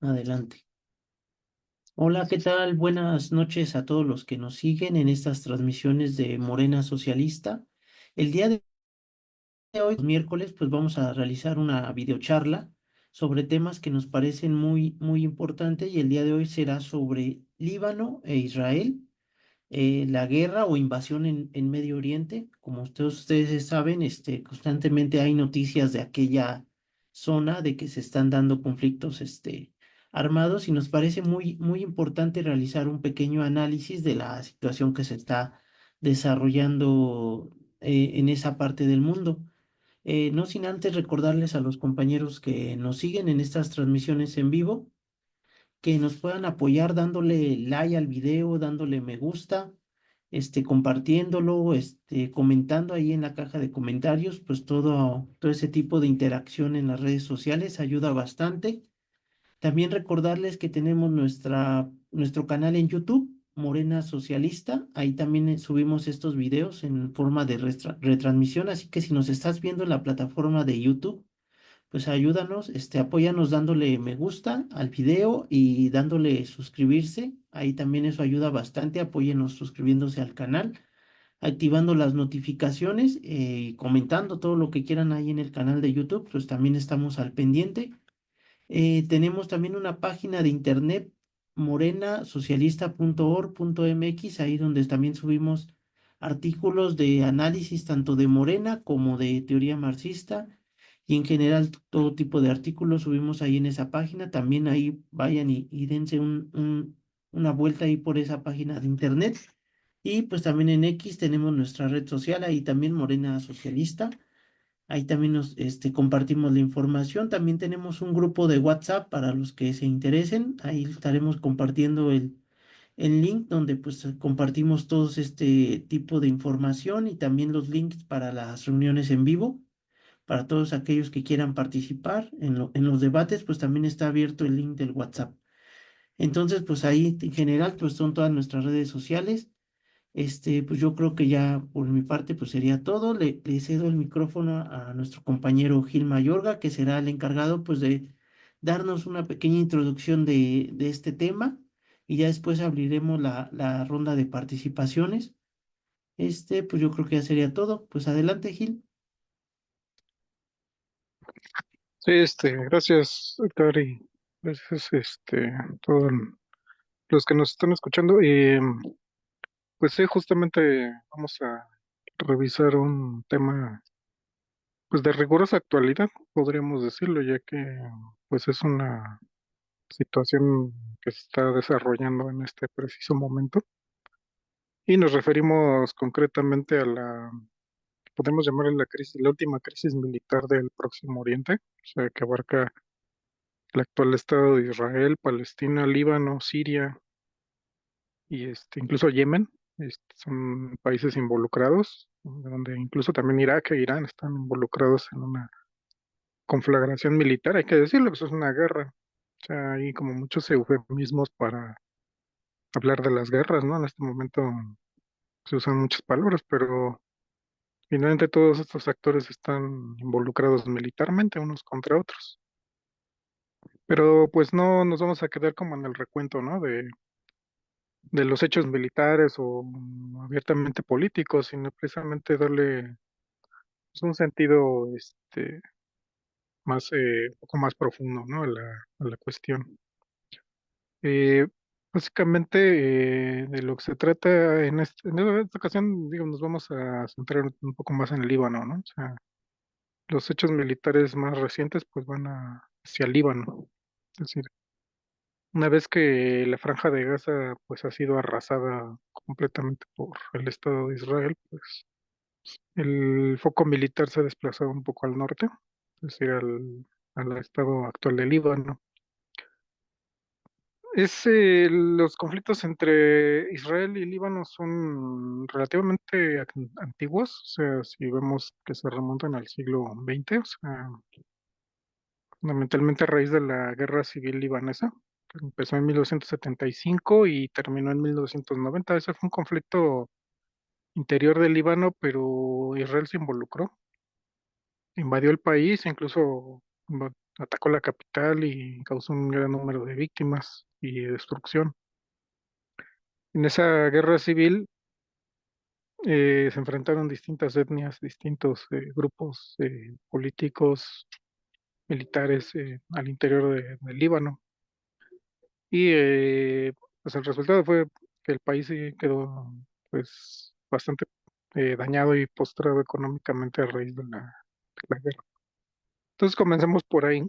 Adelante. Hola, ¿qué tal? Buenas noches a todos los que nos siguen en estas transmisiones de Morena Socialista. El día de hoy, miércoles, pues vamos a realizar una videocharla sobre temas que nos parecen muy importantes y el día de hoy será sobre Líbano e Israel, la guerra o invasión en Medio Oriente. Como ustedes saben, constantemente hay noticias de aquella zona de que se están dando conflictos, armados y nos parece muy importante realizar un pequeño análisis de la situación que se está desarrollando en esa parte del mundo. No sin antes recordarles a los compañeros que nos siguen en estas transmisiones en vivo que nos puedan apoyar dándole like al video, dándole me gusta, compartiéndolo, comentando ahí en la caja de comentarios, pues todo ese tipo de interacción en las redes sociales ayuda bastante. También recordarles que tenemos nuestro canal en YouTube, Morena Socialista. Ahí también subimos estos videos en forma de retransmisión, así que si nos estás viendo en la plataforma de YouTube, pues ayúdanos, apóyanos dándole me gusta al video y dándole suscribirse. Ahí también eso ayuda bastante. Apóyenos suscribiéndose al canal, activando las notificaciones y comentando todo lo que quieran ahí en el canal de YouTube. Pues también estamos al pendiente. Tenemos también una página de internet, morenasocialista.org.mx, ahí donde también subimos artículos de análisis tanto de Morena como de teoría marxista y en general todo tipo de artículos subimos ahí en esa página. También ahí vayan y dense una vuelta ahí por esa página de internet. Y pues también en X tenemos nuestra red social, ahí también Morena Socialista. Ahí también nos compartimos la información. También tenemos un grupo de WhatsApp para los que se interesen. Ahí estaremos compartiendo el link donde pues compartimos todos este tipo de información y también los links para las reuniones en vivo. Para todos aquellos que quieran participar en los debates, pues también está abierto el link del WhatsApp. Entonces, pues ahí en general, pues son todas nuestras redes sociales. Pues yo creo que ya por mi parte pues sería todo. Le cedo el micrófono a nuestro compañero Gil Mayorga, que será el encargado pues de darnos una pequeña introducción de este tema y ya después abriremos la ronda de participaciones. Pues yo creo que ya sería todo. Pues adelante, Gil. Sí, gracias, Héctor, y gracias, a todos los que nos están escuchando. Y pues sí, justamente vamos a revisar un tema, pues de rigurosa actualidad, podríamos decirlo, ya que pues es una situación que se está desarrollando en este preciso momento. Y nos referimos concretamente a podemos llamarle la crisis, la última crisis militar del Próximo Oriente, o sea, que abarca el actual Estado de Israel, Palestina, Líbano, Siria y incluso Yemen. Son países involucrados, donde incluso también Irak e Irán están involucrados en una conflagración militar, hay que decirlo, pues es una guerra. O sea, hay como muchos eufemismos para hablar de las guerras, ¿no? En este momento se usan muchas palabras, pero finalmente todos estos actores están involucrados militarmente unos contra otros. Pero pues no nos vamos a quedar como en el recuento, ¿no? De los hechos militares o abiertamente políticos, sino precisamente darle pues, un sentido más, un poco más profundo, ¿no? A la cuestión. Eh, Básicamente, de lo que se trata en esta ocasión, digo, nos vamos a centrar un poco más en el Líbano, ¿no? O sea, los hechos militares más recientes pues hacia el Líbano. Es decir, una vez que la Franja de Gaza pues ha sido arrasada completamente por el Estado de Israel, pues el foco militar se ha desplazado un poco al norte, es decir, al estado actual de Líbano. Los conflictos entre Israel y Líbano son relativamente antiguos, o sea, si vemos que se remontan al siglo XX, o sea, fundamentalmente a raíz de la Guerra Civil Libanesa, que empezó en 1975 y terminó en 1990. Ese fue un conflicto interior del Líbano, pero Israel se involucró, invadió el país, incluso atacó la capital y causó un gran número de víctimas y destrucción. En esa guerra civil se enfrentaron distintas etnias, distintos grupos políticos, militares al interior del Líbano. Y pues el resultado fue que el país sí quedó pues bastante dañado y postrado económicamente a raíz de la guerra. Entonces comencemos por ahí.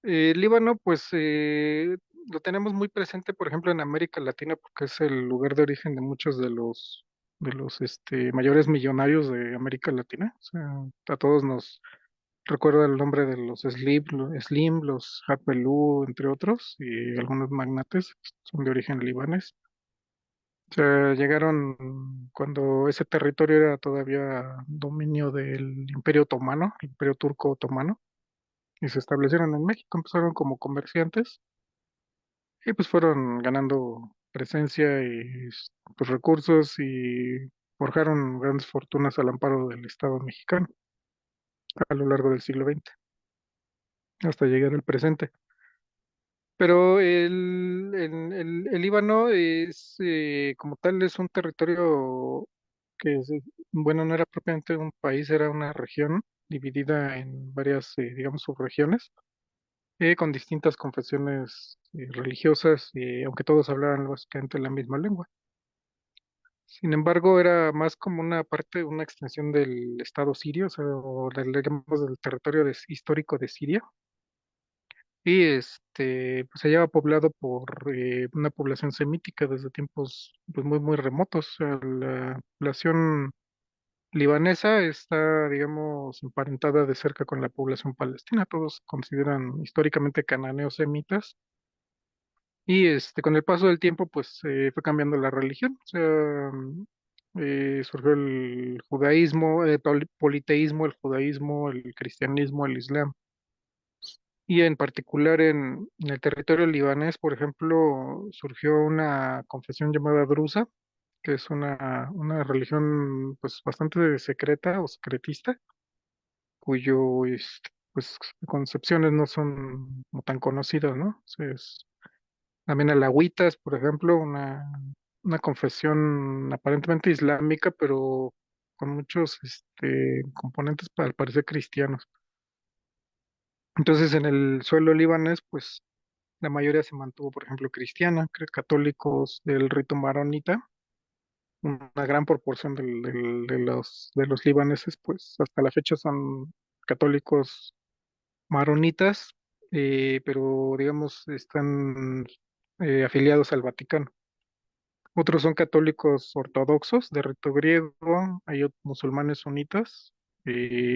Líbano, pues lo tenemos muy presente, por ejemplo, en América Latina, porque es el lugar de origen de muchos de los mayores millonarios de América Latina. O sea, a todos nos recuerda el nombre de los Slim, los Belú, entre otros, y algunos magnates son de origen libanés. O sea, llegaron cuando ese territorio era todavía dominio del Imperio Otomano, el Imperio Turco Otomano, y se establecieron en México, empezaron como comerciantes y pues fueron ganando presencia y pues, recursos y forjaron grandes fortunas al amparo del Estado mexicano a lo largo del siglo XX, hasta llegar al presente. Pero el Líbano es, como tal, es un territorio que, bueno, no era propiamente un país, era una región dividida en varias, digamos, subregiones, con distintas confesiones religiosas, aunque todos hablaban básicamente la misma lengua. Sin embargo, era más como una parte, una extensión del Estado sirio, o sea, digamos, del territorio histórico de Siria. Y pues se lleva poblado por una población semítica desde tiempos pues, muy remotos. O sea, la población libanesa está, digamos, emparentada de cerca con la población palestina. Todos se consideran históricamente cananeos semitas. Y con el paso del tiempo, pues fue cambiando la religión. O sea, surgió el judaísmo, el politeísmo, el judaísmo, el cristianismo, el islam. Y en particular en el territorio libanés, por ejemplo, surgió una confesión llamada Drusa, que es una religión pues bastante secreta o secretista, cuyo pues concepciones no son como tan conocidas, ¿no? Entonces, también alawitas, por ejemplo, una confesión aparentemente islámica, pero con muchos componentes al parecer cristianos. Entonces, en el suelo libanés, pues la mayoría se mantuvo, por ejemplo, cristiana, católicos del rito maronita. Una gran proporción de los libaneses, pues hasta la fecha son católicos maronitas, pero digamos están afiliados al Vaticano. Otros son católicos ortodoxos de rito griego, hay musulmanes sunitas,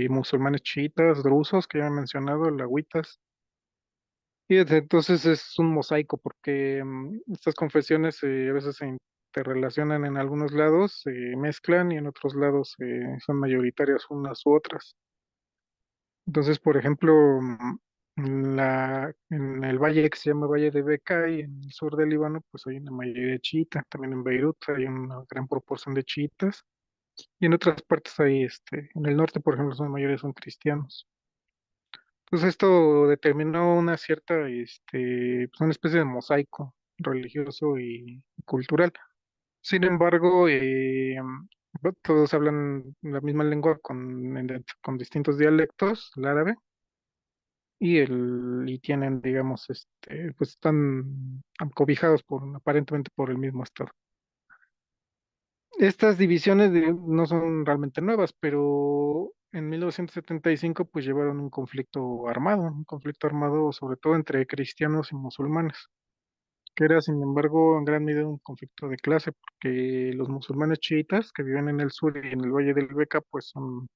musulmanes chiitas, drusos, que ya he mencionado, alawitas. Y entonces es un mosaico porque estas confesiones a veces se interrelacionan en algunos lados, se mezclan y en otros lados son mayoritarias unas u otras. Entonces, por ejemplo, en el valle que se llama Valle de Beca y en el sur del Líbano, pues hay una mayoría chiita. También en Beirut hay una gran proporción de chiitas. Y en otras partes hay, en el norte, por ejemplo, son mayoría son cristianos. Entonces esto determinó una cierta, pues una especie de mosaico religioso y cultural. Sin embargo, bueno, todos hablan la misma lengua con distintos dialectos, el árabe, y tienen, digamos, pues están cobijados aparentemente por el mismo estado. Estas divisiones no son realmente nuevas, pero en 1975 pues llevaron un conflicto armado sobre todo entre cristianos y musulmanes, que era sin embargo en gran medida un conflicto de clase, porque los musulmanes chiitas que viven en el sur y en el Valle del Beca pues son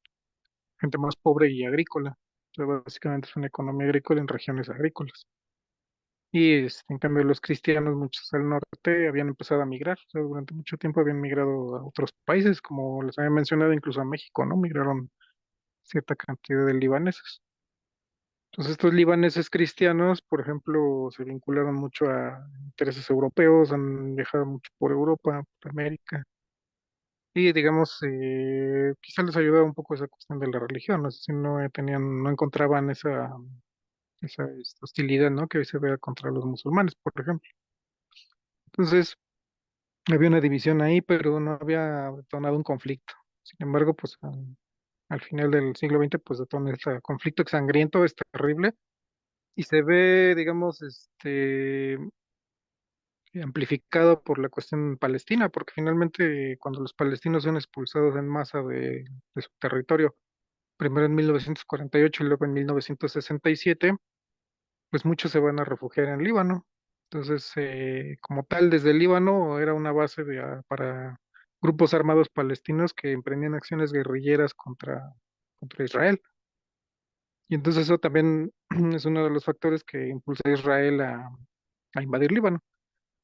gente más pobre y agrícola. O sea, básicamente es una economía agrícola en regiones agrícolas. Y en cambio los cristianos, muchos al norte, habían empezado a migrar. O sea, durante mucho tiempo habían migrado a otros países, como les había mencionado, incluso a México, ¿no? Migraron cierta cantidad de libaneses. Entonces estos libaneses cristianos, por ejemplo, se vincularon mucho a intereses europeos, han viajado mucho por Europa, por América, y digamos, quizá les ayudaba un poco esa cuestión de la religión, no sé si no tenían, no encontraban esa hostilidad, ¿no? Que hoy se ve contra los musulmanes, por ejemplo. Entonces, había una división ahí, pero no había detonado un conflicto. Sin embargo, pues al final del siglo XX, pues detona ese conflicto sangriento, es terrible, y se ve, digamos, amplificado por la cuestión palestina, porque finalmente cuando los palestinos son expulsados en masa de su territorio, primero en 1948 y luego en 1967, pues muchos se van a refugiar en Líbano. Entonces, como tal, desde el Líbano era una base para grupos armados palestinos que emprendían acciones guerrilleras contra Israel. Y entonces eso también es uno de los factores que impulsa a Israel a invadir Líbano.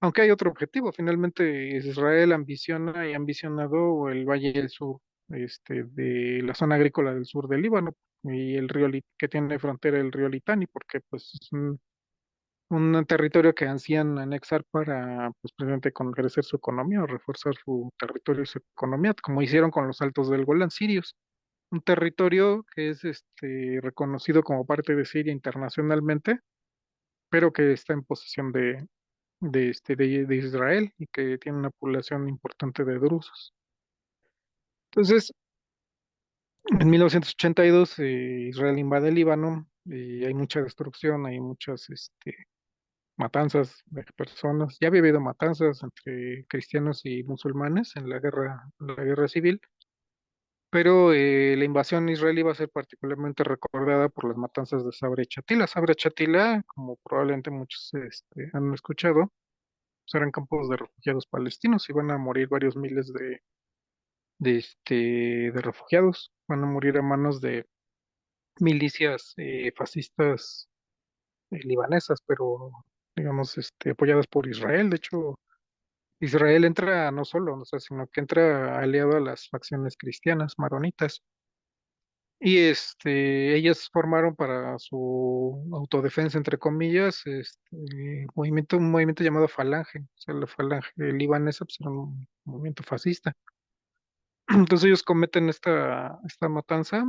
Aunque hay otro objetivo, finalmente Israel ambiciona y ha ambicionado el Valle del Sur, de la zona agrícola del sur del Líbano y el río que tiene frontera el río Litani, porque pues es un territorio que ansían anexar para pues precisamente crecer su economía o reforzar su territorio y su economía, como hicieron con los Altos del Golán sirios, un territorio que es reconocido como parte de Siria internacionalmente, pero que está en posesión de Israel y que tiene una población importante de drusos. Entonces, en 1982 Israel invade el Líbano y hay mucha destrucción, hay muchas matanzas de personas. Ya había habido matanzas entre cristianos y musulmanes en la guerra civil, pero la invasión israelí va a ser particularmente recordada por las matanzas de Sabra y Chatila. Sabra y Chatila, como probablemente muchos han escuchado, pues eran campos de refugiados palestinos y van a morir varios miles de refugiados. Van a morir a manos de milicias fascistas libanesas, pero digamos, apoyadas por Israel. De hecho, Israel entra no solo, o sea, sino que entra aliado a las facciones cristianas maronitas. Y ellas formaron para su autodefensa, entre comillas, un movimiento llamado Falange. O sea, la Falange libanesa pues, era un movimiento fascista. Entonces ellos cometen esta matanza,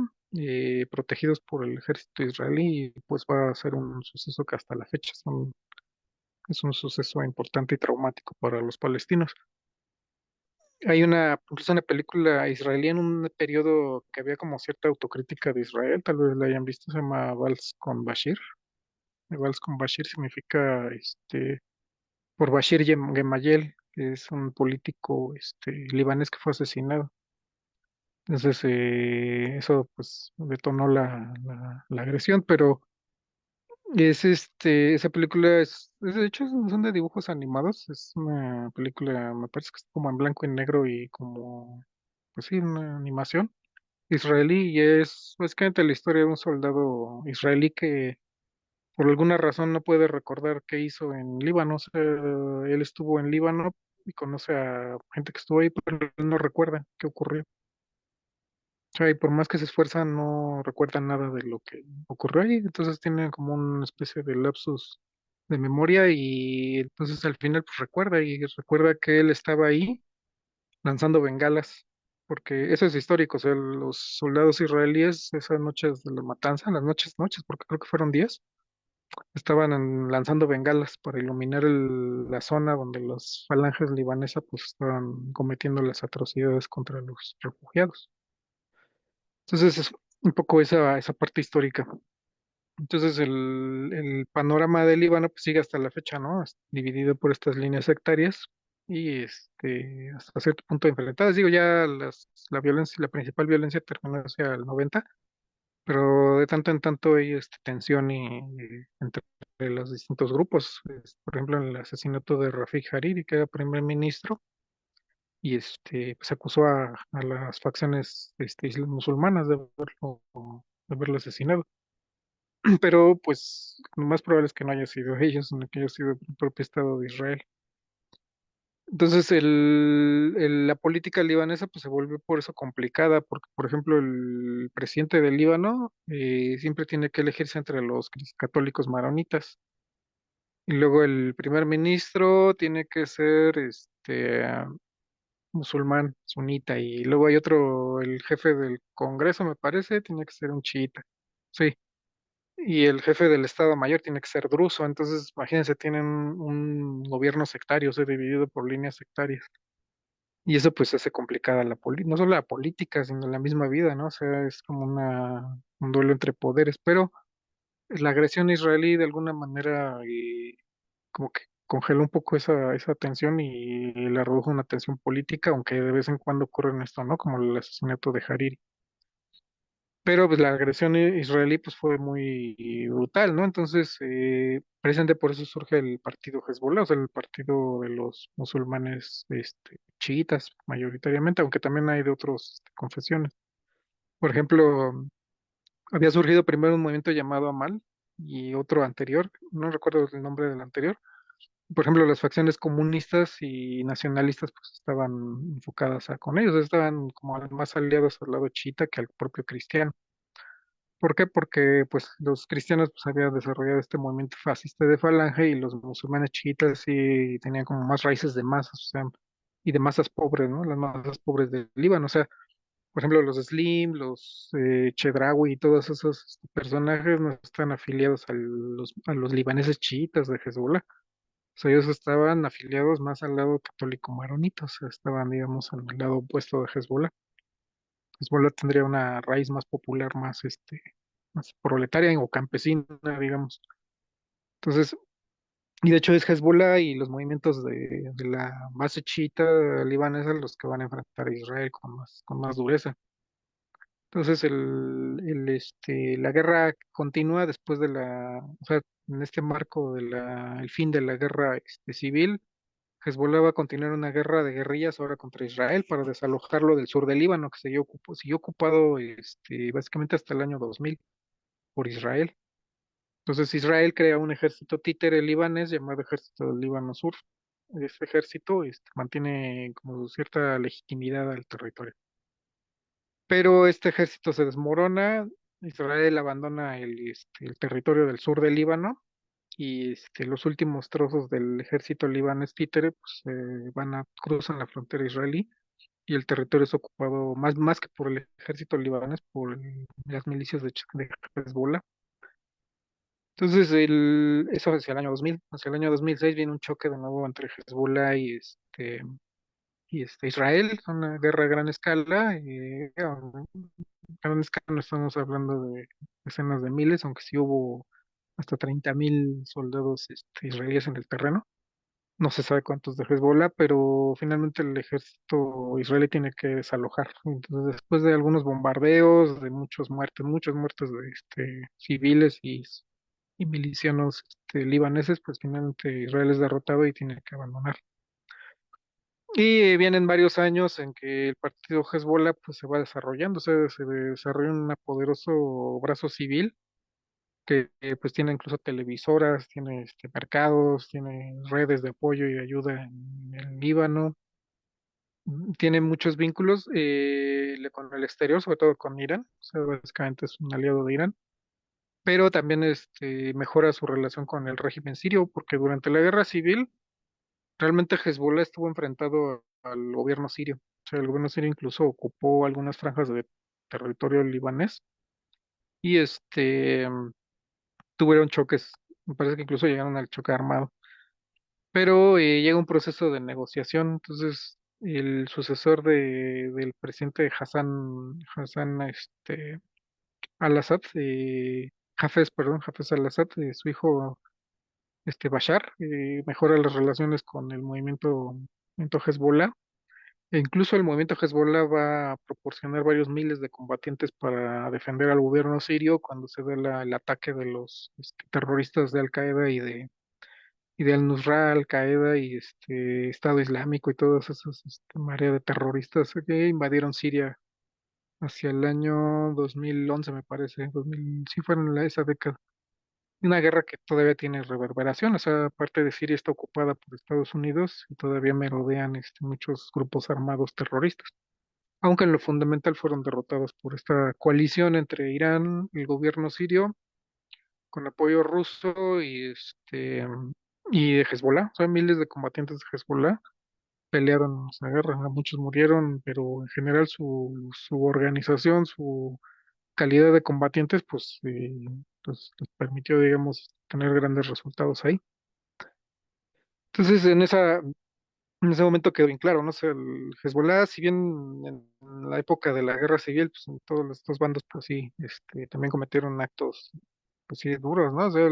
protegidos por el ejército israelí, y pues va a ser un suceso que hasta la fecha es un suceso importante y traumático para los palestinos. Hay incluso una película israelí en un periodo que había como cierta autocrítica de Israel, tal vez la hayan visto, se llama Vals con Bashir. Vals con Bashir significa por Bashir Gemayel, que es un político libanés que fue asesinado. Entonces, eso pues detonó la agresión, pero esa película de hecho, son de dibujos animados, es una película, me parece que es como en blanco y negro y como, pues sí, una animación israelí y es básicamente la historia de un soldado israelí que por alguna razón no puede recordar qué hizo en Líbano. O sea, él estuvo en Líbano y conoce a gente que estuvo ahí, pero él no recuerda qué ocurrió. O sea, y por más que se esfuerzan, no recuerdan nada de lo que ocurrió ahí. Entonces tienen como una especie de lapsus de memoria y entonces al final pues recuerda y recuerda que él estaba ahí lanzando bengalas, porque eso es histórico. O sea, los soldados israelíes esas noches de la matanza, las noches, porque creo que fueron días, estaban lanzando bengalas para iluminar la zona donde las falanges libanesas pues estaban cometiendo las atrocidades contra los refugiados. Entonces es un poco esa parte histórica. Entonces el panorama del Líbano pues, sigue hasta la fecha, ¿no? Es dividido por estas líneas sectarias y hasta cierto punto enfrentadas. Digo, ya la violencia, la principal violencia terminó hacia el 90, pero de tanto en tanto hay tensión entre los distintos grupos. Por ejemplo, en el asesinato de Rafik Hariri, que era primer ministro, y pues acusó a las facciones musulmanas de haberlo asesinado. Pero pues lo más probable es que no haya sido ellos, sino que haya sido el propio Estado de Israel. Entonces la política libanesa pues se volvió por eso complicada, porque por ejemplo el presidente del Líbano siempre tiene que elegirse entre los católicos maronitas. Y luego el primer ministro tiene que ser musulmán, sunita, y luego hay otro, el jefe del Congreso, me parece, tiene que ser un chiita. Sí, y el jefe del Estado Mayor tiene que ser druso. Entonces, imagínense, tienen un gobierno sectario, o sea, dividido por líneas sectarias. Y eso pues hace complicada la política, no solo la política, sino la misma vida, ¿no? O sea, es como un duelo entre poderes, pero la agresión israelí de alguna manera como que congeló un poco esa tensión y la redujo a una tensión política, aunque de vez en cuando ocurre en esto, ¿no? Como el asesinato de Hariri. Pero pues la agresión israelí pues fue muy brutal, ¿no? Entonces, precisamente por eso surge el partido Hezbollah, o sea, el partido de los musulmanes chiitas mayoritariamente, aunque también hay de otras confesiones. Por ejemplo, había surgido primero un movimiento llamado Amal y otro anterior, no recuerdo el nombre del anterior. Por ejemplo, las facciones comunistas y nacionalistas pues estaban enfocadas con ellos, estaban como más aliados al lado chiita que al propio cristiano. ¿Por qué? Porque pues los cristianos pues habían desarrollado este movimiento fascista de Falange y los musulmanes chiitas sí tenían como más raíces de masas, o sea, y de masas pobres, ¿no? Las masas pobres del Líbano, o sea, por ejemplo, los Slim, los Chedraui y todos esos personajes no están afiliados a los libaneses chiitas de Hezbollah. O sea, ellos estaban afiliados más al lado católico maronita, o sea, estaban, digamos, al lado opuesto de Hezbollah. Hezbollah tendría una raíz más popular, más proletaria o campesina, digamos. Entonces, y de hecho es Hezbollah y los movimientos de la base chiita libanesa los que van a enfrentar a Israel con más dureza. Entonces, la guerra continúa después o sea, en este marco el fin de la guerra civil. Hezbollah va a continuar una guerra de guerrillas ahora contra Israel para desalojarlo del sur del Líbano, que siguió ocupado básicamente hasta el año 2000 por Israel. Entonces Israel crea un ejército títere libanés llamado Ejército del Líbano Sur. Este ejército mantiene como cierta legitimidad al territorio. Pero este ejército se desmorona, Israel abandona el territorio del sur del Líbano y los últimos trozos del ejército libanés títere pues, cruzan la frontera israelí y el territorio es ocupado más que por el ejército libanés, por las milicias de Hezbollah. Entonces, eso hacia el año 2000. Hacia el año 2006 viene un choque de nuevo entre Hezbollah y Israel, una guerra a gran escala. A gran escala no estamos hablando de decenas de miles, aunque sí hubo hasta 30.000 soldados israelíes en el terreno. No se sabe cuántos de Hezbollah, pero finalmente el ejército israelí tiene que desalojar. Entonces, después de algunos bombardeos, de muchos muertos de civiles y milicianos libaneses, pues finalmente Israel es derrotado y tiene que abandonar. Y vienen varios años en que el partido Hezbollah pues se va desarrollando, o sea, se desarrolla un poderoso brazo civil que pues tiene incluso televisoras, tiene mercados, tiene redes de apoyo y de ayuda en el Líbano, tiene muchos vínculos con el exterior, sobre todo con Irán, o sea, básicamente es un aliado de Irán, pero también mejora su relación con el régimen sirio, porque durante la guerra civil realmente Hezbollah estuvo enfrentado al gobierno sirio, o sea, el gobierno sirio incluso ocupó algunas franjas de territorio libanés y tuvieron choques, me parece que incluso llegaron al choque armado. Pero llega un proceso de negociación, entonces el sucesor del presidente Hassan al-Assad, Hafez al-Assad, su hijo Bashar, mejora las relaciones con el movimiento Hezbollah, e incluso el movimiento Hezbollah va a proporcionar varios miles de combatientes para defender al gobierno sirio cuando se ve el ataque de los terroristas de Al-Qaeda y de Al-Nusra, Al-Qaeda y Estado Islámico y todas esas marea de terroristas que invadieron Siria hacia el año 2011, me parece, 2000, sí fue en esa década. Una guerra que todavía tiene reverberación, o sea, parte de Siria está ocupada por Estados Unidos y todavía merodean muchos grupos armados terroristas, aunque en lo fundamental fueron derrotados por esta coalición entre Irán, el gobierno sirio, con apoyo ruso y de Hezbollah, o sea, miles de combatientes de Hezbollah, pelearon en esa guerra, muchos murieron, pero en general su organización, su calidad de combatientes, pues les permitió, digamos, tener grandes resultados ahí. Entonces, en ese momento quedó bien claro, ¿no? O sea, el Hezbollah, si bien en la época de la guerra civil, pues en todos estos bandos, pues sí, también cometieron actos, pues sí, duros, ¿no? O sea,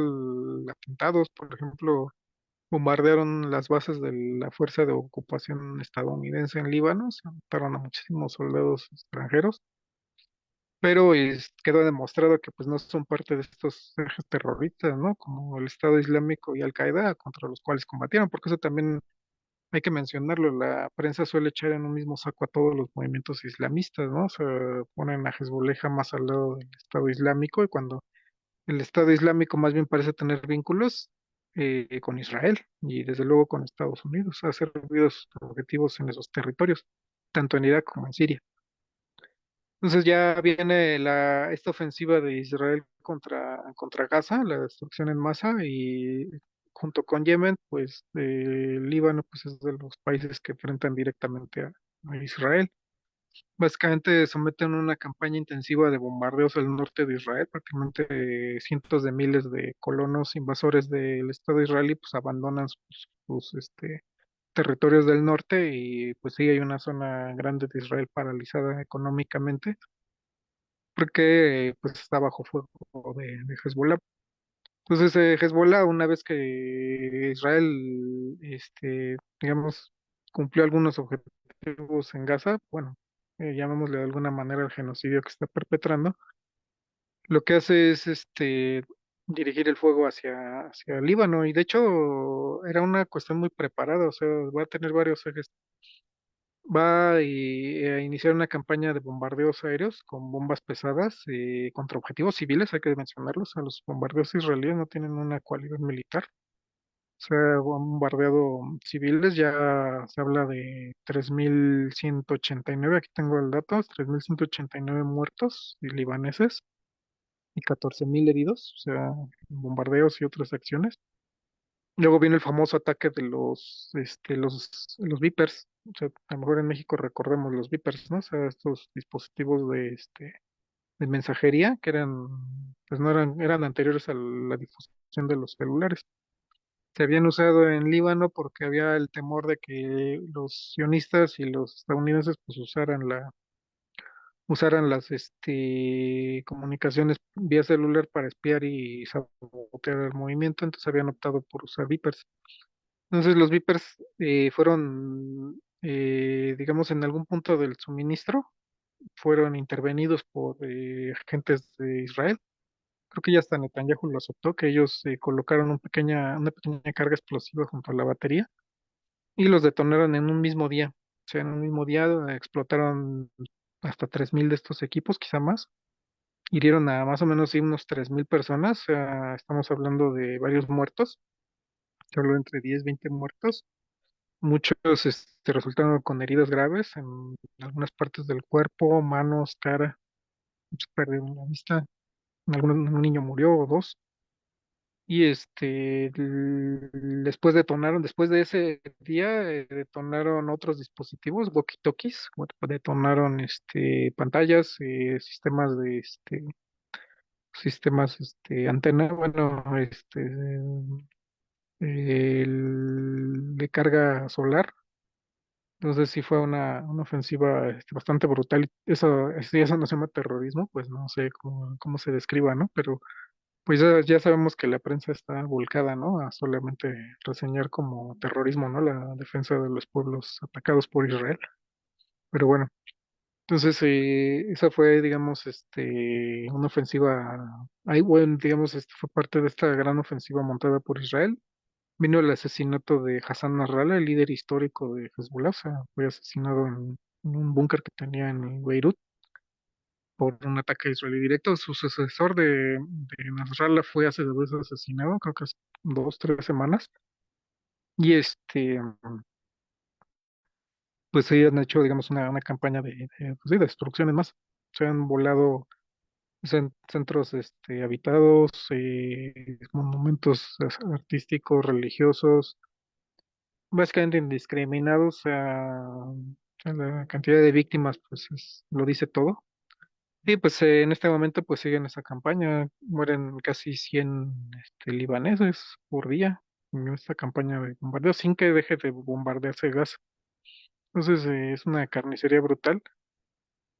atentados, por ejemplo, bombardearon las bases de la Fuerza de Ocupación estadounidense en Líbano, se mataron a muchísimos soldados extranjeros, pero quedó demostrado que pues no son parte de estos ejes terroristas, ¿no? Como el Estado Islámico y Al Qaeda, contra los cuales combatieron, porque eso también hay que mencionarlo, la prensa suele echar en un mismo saco a todos los movimientos islamistas, ¿no? O sea, ponen a Hezbollah más al lado del Estado Islámico y cuando el Estado Islámico más bien parece tener vínculos con Israel y desde luego con Estados Unidos, ha servido sus objetivos en esos territorios, tanto en Irak como en Siria. Entonces ya viene esta ofensiva de Israel contra Gaza, la destrucción en masa, y junto con Yemen, pues Líbano pues, es de los países que enfrentan directamente a Israel. Básicamente someten una campaña intensiva de bombardeos al norte de Israel, prácticamente cientos de miles de colonos invasores del Estado israelí pues abandonan sus territorios del norte y pues sí hay una zona grande de Israel paralizada económicamente porque pues está bajo fuego de Hezbollah. Entonces Hezbollah, una vez que Israel, digamos, cumplió algunos objetivos en Gaza, bueno, llamémosle de alguna manera el genocidio que está perpetrando, lo que hace es dirigir el fuego hacia Líbano y de hecho era una cuestión muy preparada, o sea, va a tener varios ejes. A iniciar una campaña de bombardeos aéreos con bombas pesadas contra objetivos civiles, hay que mencionarlos. A los bombardeos israelíes no tienen una cualidad militar. Se ha bombardeado civiles, ya se habla de 3.189, aquí tengo el dato, 3.189 muertos y libaneses y 14.000 heridos, o sea, bombardeos y otras acciones. Luego viene el famoso ataque de los Vipers. O sea, a lo mejor en México recordemos los Vipers, ¿no? O sea, estos dispositivos de mensajería que pues no eran anteriores a la difusión de los celulares. Se habían usado en Líbano porque había el temor de que los sionistas y los estadounidenses pues usaran las comunicaciones vía celular para espiar y sabotear el movimiento, entonces habían optado por usar Vipers. Entonces los Vipers fueron, digamos, en algún punto del suministro, fueron intervenidos por agentes de Israel. Creo que ya hasta Netanyahu lo aceptó, que ellos colocaron una pequeña carga explosiva junto a la batería y los detonaron en un mismo día. O sea, en un mismo día explotaron hasta 3.000 de estos equipos, quizá más. Hirieron a más o menos sí, unos 3.000 personas. O sea, estamos hablando de varios muertos. Se habló entre 10 20 muertos. Muchos resultaron con heridas graves en algunas partes del cuerpo, manos, cara. Muchos perdieron la vista. Un niño murió o dos. Y después de ese día, detonaron otros dispositivos, walkie-talkies, detonaron pantallas, sistemas antena, bueno, de carga solar. Entonces sí fue una ofensiva bastante brutal. Si eso no se llama terrorismo, pues no sé cómo se describa, ¿no? Pero pues ya sabemos que la prensa está volcada, ¿no? A solamente reseñar como terrorismo, ¿no? La defensa de los pueblos atacados por Israel. Pero bueno, entonces esa fue, digamos, una ofensiva, ahí, bueno, digamos, fue parte de esta gran ofensiva montada por Israel. Vino el asesinato de Hassan Nasrallah, el líder histórico de Hezbollah, o sea, fue asesinado en un búnker que tenía en Beirut por un ataque israelí directo. Su sucesor de Nasrallah fue hace 2 veces asesinado, creo que hace 2, 3 semanas. Y pues sí han hecho, digamos, una campaña pues sí, de destrucciones más. Se han volado centros habitados, monumentos artísticos, religiosos, básicamente indiscriminados, la cantidad de víctimas, pues lo dice todo. Y pues en este momento pues siguen esa campaña, mueren casi 100 libaneses por día en esta campaña de bombardeo sin que deje de bombardearse gas. Entonces es una carnicería brutal.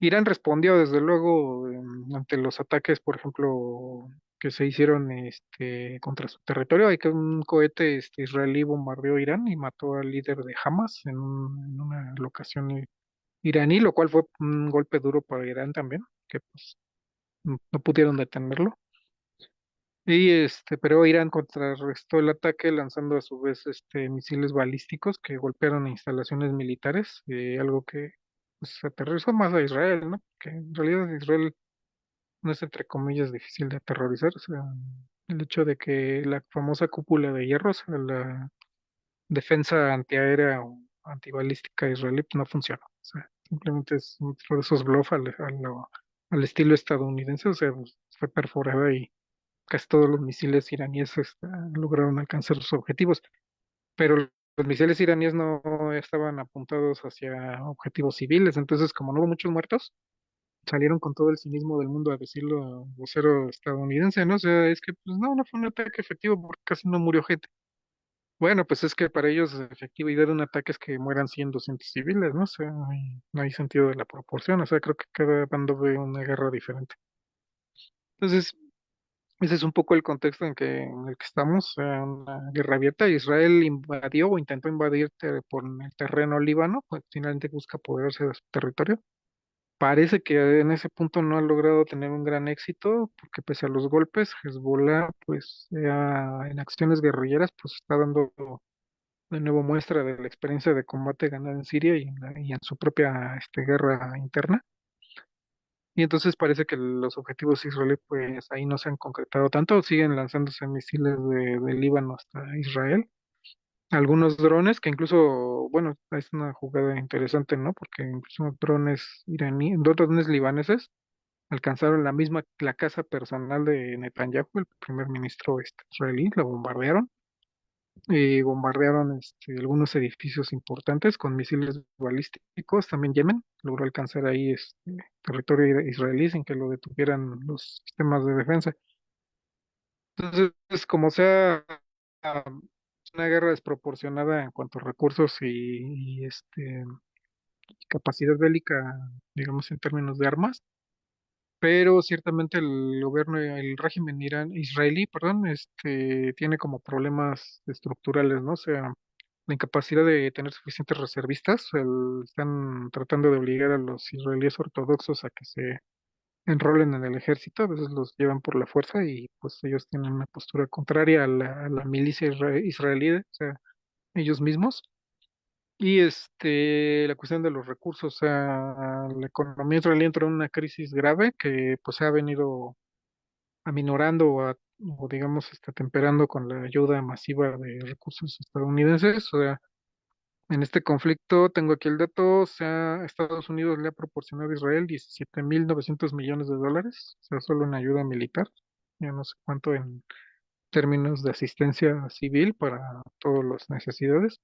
Irán respondió desde luego ante los ataques, por ejemplo, que se hicieron contra su territorio. Hay que un cohete israelí bombardeó Irán y mató al líder de Hamas en una locación iraní, lo cual fue un golpe duro para Irán también, que pues no pudieron detenerlo. Y pero Irán contrarrestó el ataque lanzando a su vez misiles balísticos que golpearon instalaciones militares, algo que pues, aterrorizó más a Israel, ¿no? Que en realidad Israel no es entre comillas difícil de aterrorizar, o sea, el hecho de que la famosa cúpula de hierro, o sea, la defensa antiaérea o antibalística israelí pues, no funciona. O sea, simplemente es otro de esos bluff al estilo estadounidense, o sea, pues, fue perforada y casi todos los misiles iraníes lograron alcanzar sus objetivos, pero los misiles iraníes no estaban apuntados hacia objetivos civiles, entonces como no hubo muchos muertos, salieron con todo el cinismo del mundo a decirlo vocero estadounidense, ¿no? O sea, es que pues no fue un ataque efectivo porque casi no murió gente. Bueno, pues es que para ellos efectividad de un ataque es que mueran 100, 200 civiles, ¿no? O sea, no hay sentido de la proporción, o sea, creo que cada bando ve una guerra diferente. Entonces, ese es un poco el contexto en el que estamos, una guerra abierta. Israel invadió o intentó invadir por el terreno líbano, pues finalmente busca apoderarse de su territorio. Parece que en ese punto no ha logrado tener un gran éxito, porque pese a los golpes, Hezbollah, pues en acciones guerrilleras, pues está dando de nuevo muestra de la experiencia de combate ganada en Siria y en su propia guerra interna. Y entonces parece que los objetivos israelíes pues ahí no se han concretado tanto, siguen lanzándose misiles de Líbano hasta Israel. Algunos drones que incluso, bueno, es una jugada interesante, ¿no? Porque incluso drones iraníes, dos drones libaneses alcanzaron la casa personal de Netanyahu, el primer ministro israelí, la bombardearon y bombardearon algunos edificios importantes con misiles balísticos. También Yemen logró alcanzar ahí territorio israelí sin que lo detuvieran los sistemas de defensa. Entonces, como sea, es una guerra desproporcionada en cuanto a recursos y capacidad bélica, digamos, en términos de armas. Pero ciertamente el gobierno, el régimen israelí, perdón, tiene como problemas estructurales, ¿no? O sea, la incapacidad de tener suficientes reservistas, están tratando de obligar a los israelíes ortodoxos a que se enrolen en el ejército, a veces los llevan por la fuerza y pues ellos tienen una postura contraria a la milicia israelí, o sea, ellos mismos. Y la cuestión de los recursos, o sea, la economía israelí entró en una crisis grave que pues se ha venido aminorando o digamos temperando con la ayuda masiva de recursos estadounidenses. O sea, en este conflicto, tengo aquí el dato, o sea, Estados Unidos le ha proporcionado a Israel 17.900 millones de dólares, o sea, solo en ayuda militar, ya no sé cuánto en términos de asistencia civil para todas las necesidades.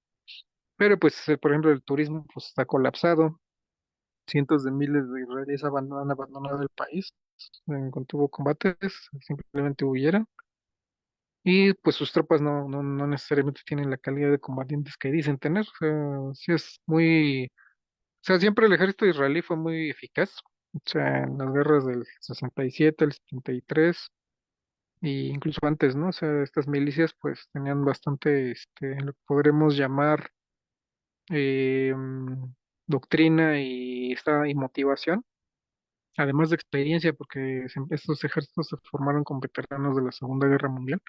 Pero pues, por ejemplo, el turismo pues está colapsado, cientos de miles de israelíes han abandonado el país en cuanto hubo combates, simplemente huyeron. Y pues sus tropas no necesariamente tienen la calidad de combatientes que dicen tener. O sea, sí es muy, o sea, siempre el ejército israelí fue muy eficaz. O sea, en las guerras del 67, el 73, e incluso antes, ¿no? O sea, estas milicias pues tenían bastante, lo que podremos llamar doctrina y motivación, además de experiencia, porque estos ejércitos se formaron con veteranos de la Segunda Guerra Mundial.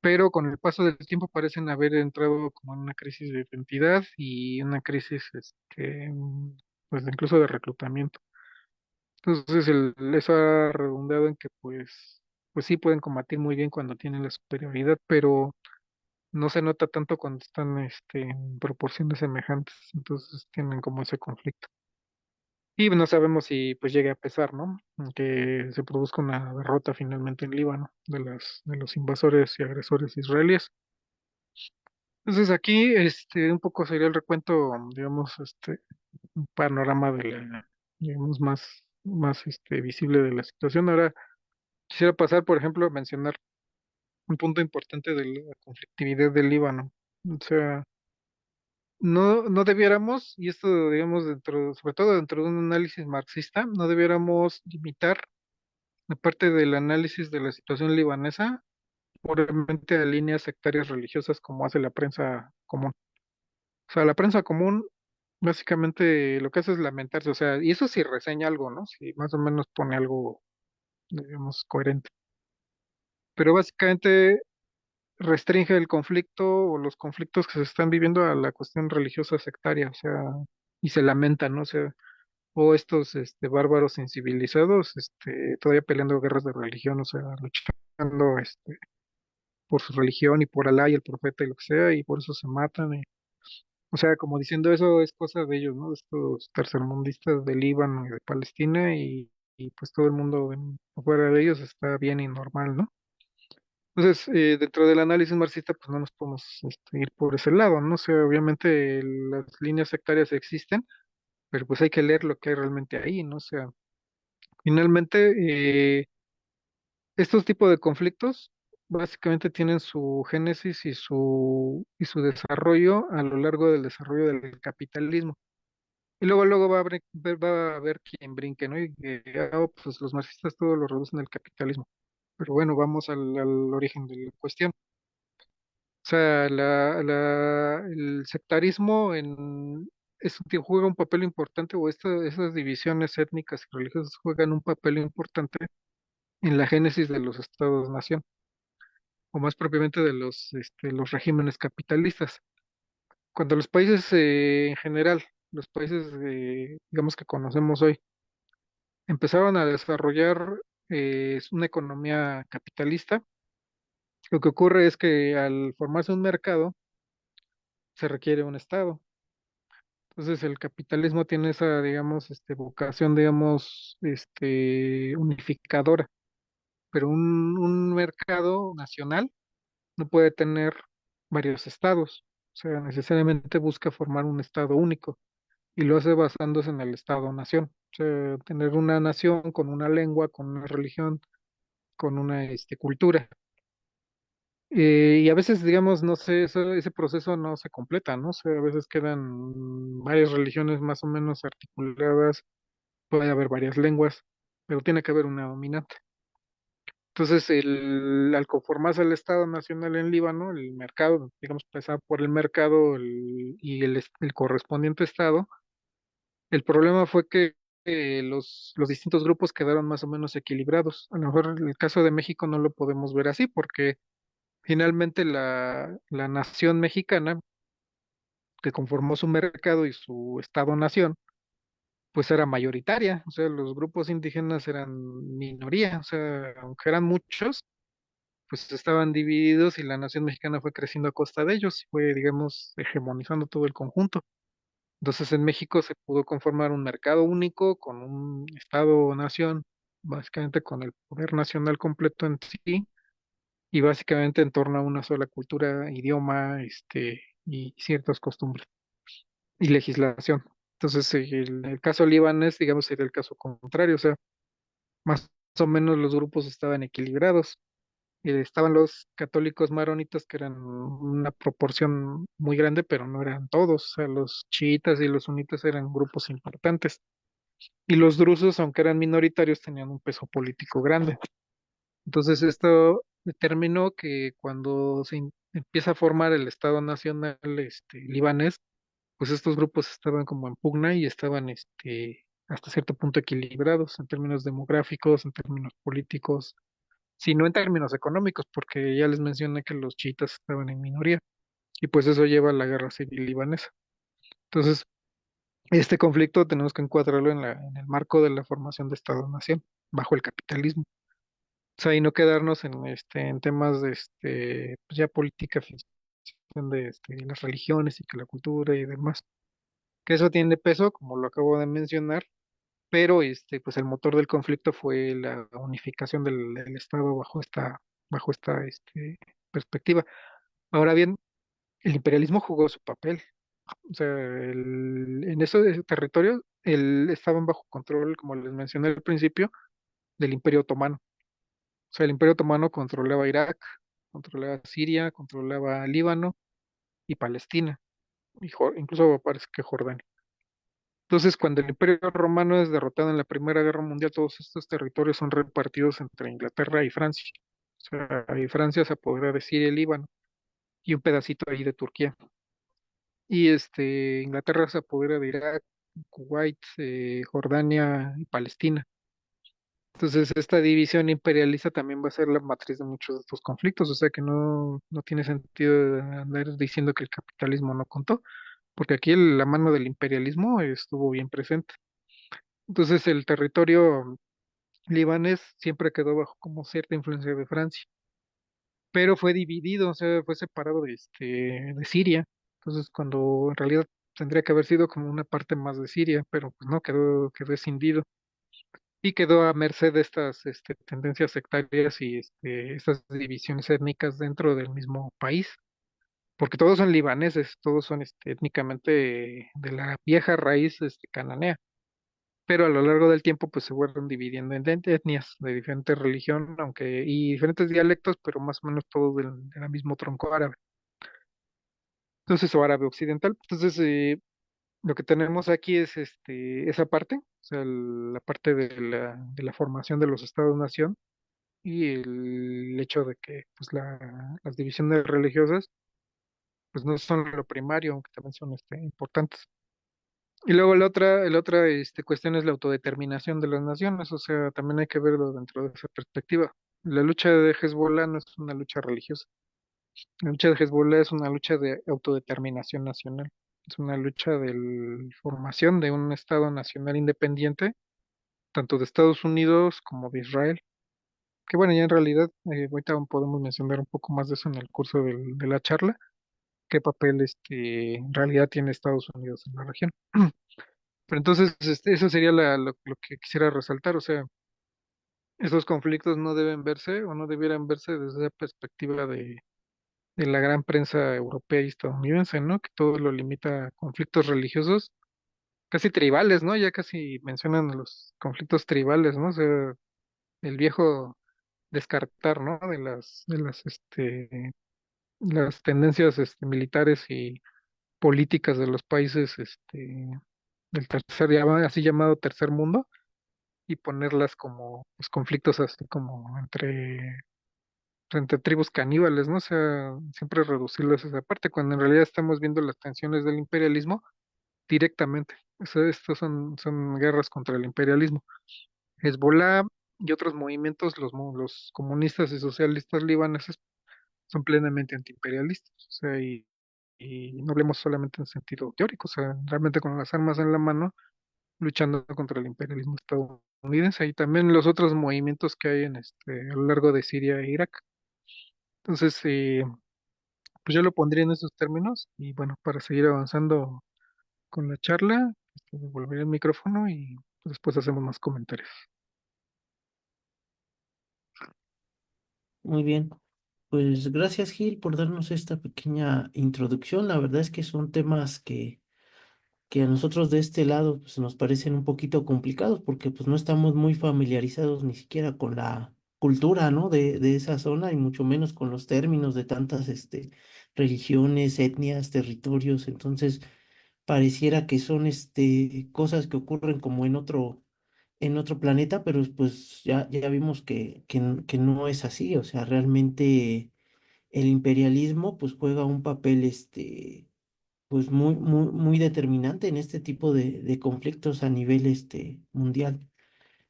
Pero con el paso del tiempo parecen haber entrado como en una crisis de identidad y una crisis, pues incluso de reclutamiento. Entonces, eso ha redundado en que, pues sí pueden combatir muy bien cuando tienen la superioridad, pero no se nota tanto cuando están, en proporciones semejantes. Entonces, tienen como ese conflicto. Y no sabemos si, pues, llegue a pesar, ¿no? Que se produzca una derrota finalmente en Líbano de los invasores y agresores israelíes. Entonces aquí, un poco sería el recuento, digamos, un panorama de digamos, más visible de la situación. Ahora quisiera pasar, por ejemplo, a mencionar un punto importante de la conflictividad del Líbano. O sea, no debiéramos, y esto, digamos, sobre todo dentro de un análisis marxista, no debiéramos limitar la parte del análisis de la situación libanesa puramente a líneas sectarias religiosas como hace la prensa común. O sea, la prensa común básicamente lo que hace es lamentarse, o sea, y eso sí reseña algo, ¿no? Si más o menos pone algo, digamos, coherente. Pero básicamente restringe el conflicto o los conflictos que se están viviendo a la cuestión religiosa sectaria, o sea, y se lamenta, ¿no? O sea, o estos bárbaros incivilizados, todavía peleando guerras de religión, o sea, luchando por su religión y por Alá y el profeta y lo que sea, y por eso se matan. O sea, como diciendo eso es cosa de ellos, ¿no? Estos tercermundistas del Líbano y de Palestina, y pues todo el mundo afuera de ellos está bien y normal, ¿no? Entonces, dentro del análisis marxista, pues no nos podemos ir por ese lado, ¿no? O sea, obviamente las líneas sectarias existen, pero pues hay que leer lo que hay realmente ahí, ¿no? O sea, finalmente, estos tipos de conflictos básicamente tienen su génesis y su desarrollo a lo largo del desarrollo del capitalismo. Y luego va a haber quien brinque, ¿no? Y que, pues los marxistas todo lo reducen al capitalismo. Pero bueno, vamos al origen de la cuestión. O sea, el sectarismo juega un papel importante, o esas divisiones étnicas y religiosas juegan un papel importante en la génesis de los estados-nación, o más propiamente de los regímenes capitalistas. Cuando los países, en general, los países, digamos que conocemos hoy, empezaron a desarrollar una economía capitalista, lo que ocurre es que al formarse un mercado, se requiere un estado. Entonces el capitalismo tiene esa, digamos, vocación, digamos, unificadora, pero un mercado nacional no puede tener varios estados, o sea, necesariamente busca formar un estado único y lo hace basándose en el estado-nación, o sea, tener una nación con una lengua, con una religión, con una cultura. Y a veces, digamos, no sé, ese proceso no se completa, ¿no? O sea, a veces quedan varias religiones más o menos articuladas, puede haber varias lenguas, pero tiene que haber una dominante. Entonces, al conformarse el Estado Nacional en Líbano, el mercado, digamos, pasaba por el mercado y el correspondiente Estado, el problema fue que los distintos grupos quedaron más o menos equilibrados. A lo mejor el caso de México no lo podemos ver así, porque finalmente la nación mexicana, que conformó su mercado y su Estado-nación, pues era mayoritaria, o sea, los grupos indígenas eran minoría, o sea, aunque eran muchos, pues estaban divididos y la nación mexicana fue creciendo a costa de ellos, y fue, digamos, hegemonizando todo el conjunto. Entonces en México se pudo conformar un mercado único con un Estado-nación, básicamente con el poder nacional completo en sí, y básicamente en torno a una sola cultura, idioma, y ciertas costumbres y legislación. Entonces, el caso libanés, digamos, sería el caso contrario, o sea, más o menos los grupos estaban equilibrados. Estaban los católicos maronitas, que eran una proporción muy grande, pero no eran todos. O sea, los chiitas y los sunitas eran grupos importantes. Y los drusos, aunque eran minoritarios, tenían un peso político grande. Entonces, esto determinó que cuando empieza a formar el Estado Nacional libanés, pues estos grupos estaban como en pugna y estaban hasta cierto punto equilibrados en términos demográficos, en términos políticos, sino en términos económicos, porque ya les mencioné que los chiitas estaban en minoría, y pues eso lleva a la guerra civil libanesa. Entonces, este conflicto tenemos que encuadrarlo en el marco de la formación de Estado-Nación, bajo el capitalismo. O sea, y no quedarnos en temas de pues ya política, ficción de las religiones y que la cultura y demás. Que eso tiene peso, como lo acabo de mencionar, pero pues el motor del conflicto fue la unificación del Estado bajo esta perspectiva. Ahora bien, el imperialismo jugó su papel. O sea, en esos territorios estaban bajo control, como les mencioné al principio, del Imperio Otomano. O sea, el Imperio Otomano controlaba Irak, controlaba Siria, controlaba Líbano y Palestina, y incluso parece que Jordania. Entonces, cuando el Imperio Romano es derrotado en la Primera Guerra Mundial, todos estos territorios son repartidos entre Inglaterra y Francia. O sea, y Francia se apodera de Siria y Líbano y un pedacito ahí de Turquía. Y Inglaterra se apodera de Irak, Kuwait, Jordania y Palestina. Entonces, esta división imperialista también va a ser la matriz de muchos de estos conflictos, o sea que no tiene sentido andar diciendo que el capitalismo no contó, porque aquí la mano del imperialismo estuvo bien presente. Entonces, el territorio libanés siempre quedó bajo como cierta influencia de Francia, pero fue dividido, o sea, fue separado de Siria. Entonces, cuando en realidad tendría que haber sido como una parte más de Siria, pero pues no, quedó escindido y quedó a merced de estas tendencias sectarias y estas divisiones étnicas dentro del mismo país, porque todos son libaneses, todos son étnicamente de la vieja raíz cananea, pero a lo largo del tiempo pues se fueron dividiendo en etnias de diferente religión, aunque y diferentes dialectos, pero más o menos todos del mismo tronco árabe. Entonces, o árabe occidental. Entonces, lo que tenemos aquí es esa parte, o sea, la parte de la formación de los estados-nación y el hecho de que pues las divisiones religiosas pues no son lo primario, aunque también son importantes. Y luego la otra cuestión es la autodeterminación de las naciones, o sea, también hay que verlo dentro de esa perspectiva. La lucha de Hezbollah no es una lucha religiosa, la lucha de Hezbollah es una lucha de autodeterminación nacional, es una lucha de formación de un Estado nacional independiente, tanto de Estados Unidos como de Israel. Que bueno, ya en realidad, ahorita podemos mencionar un poco más de eso en el curso de la charla, qué papel en realidad tiene Estados Unidos en la región. Pero entonces, eso sería lo que quisiera resaltar, o sea, esos conflictos no deben verse o no debieran verse desde la perspectiva de la gran prensa europea y estadounidense, ¿no? Que todo lo limita a conflictos religiosos, casi tribales, ¿no? Ya casi mencionan los conflictos tribales, ¿no? O sea, el viejo descartar, ¿no? Las tendencias militares y políticas de los países del así llamado tercer mundo y ponerlas como pues, conflictos así como entre tribus caníbales, ¿no? O sea, siempre reducirlas a esa parte, cuando en realidad estamos viendo las tensiones del imperialismo directamente. O sea, estos son guerras contra el imperialismo. Hezbollah y otros movimientos, los comunistas y socialistas libaneses, son plenamente antiimperialistas. O sea, y no hablemos solamente en sentido teórico, o sea, realmente con las armas en la mano, luchando contra el imperialismo estadounidense y también los otros movimientos que hay a lo largo de Siria e Irak. Entonces, pues yo lo pondría en esos términos y bueno, para seguir avanzando con la charla, devolveré el micrófono y pues, después hacemos más comentarios. Muy bien. Pues gracias, Gil, por darnos esta pequeña introducción. La verdad es que son temas que a nosotros de este lado pues, nos parecen un poquito complicados porque pues no estamos muy familiarizados ni siquiera con la cultura, ¿no? De esa zona y mucho menos con los términos de tantas religiones, etnias, territorios. Entonces, pareciera que son cosas que ocurren como en otro planeta, pero pues ya vimos que no es así. O sea, realmente el imperialismo pues juega un papel pues muy determinante en este tipo de conflictos a nivel mundial.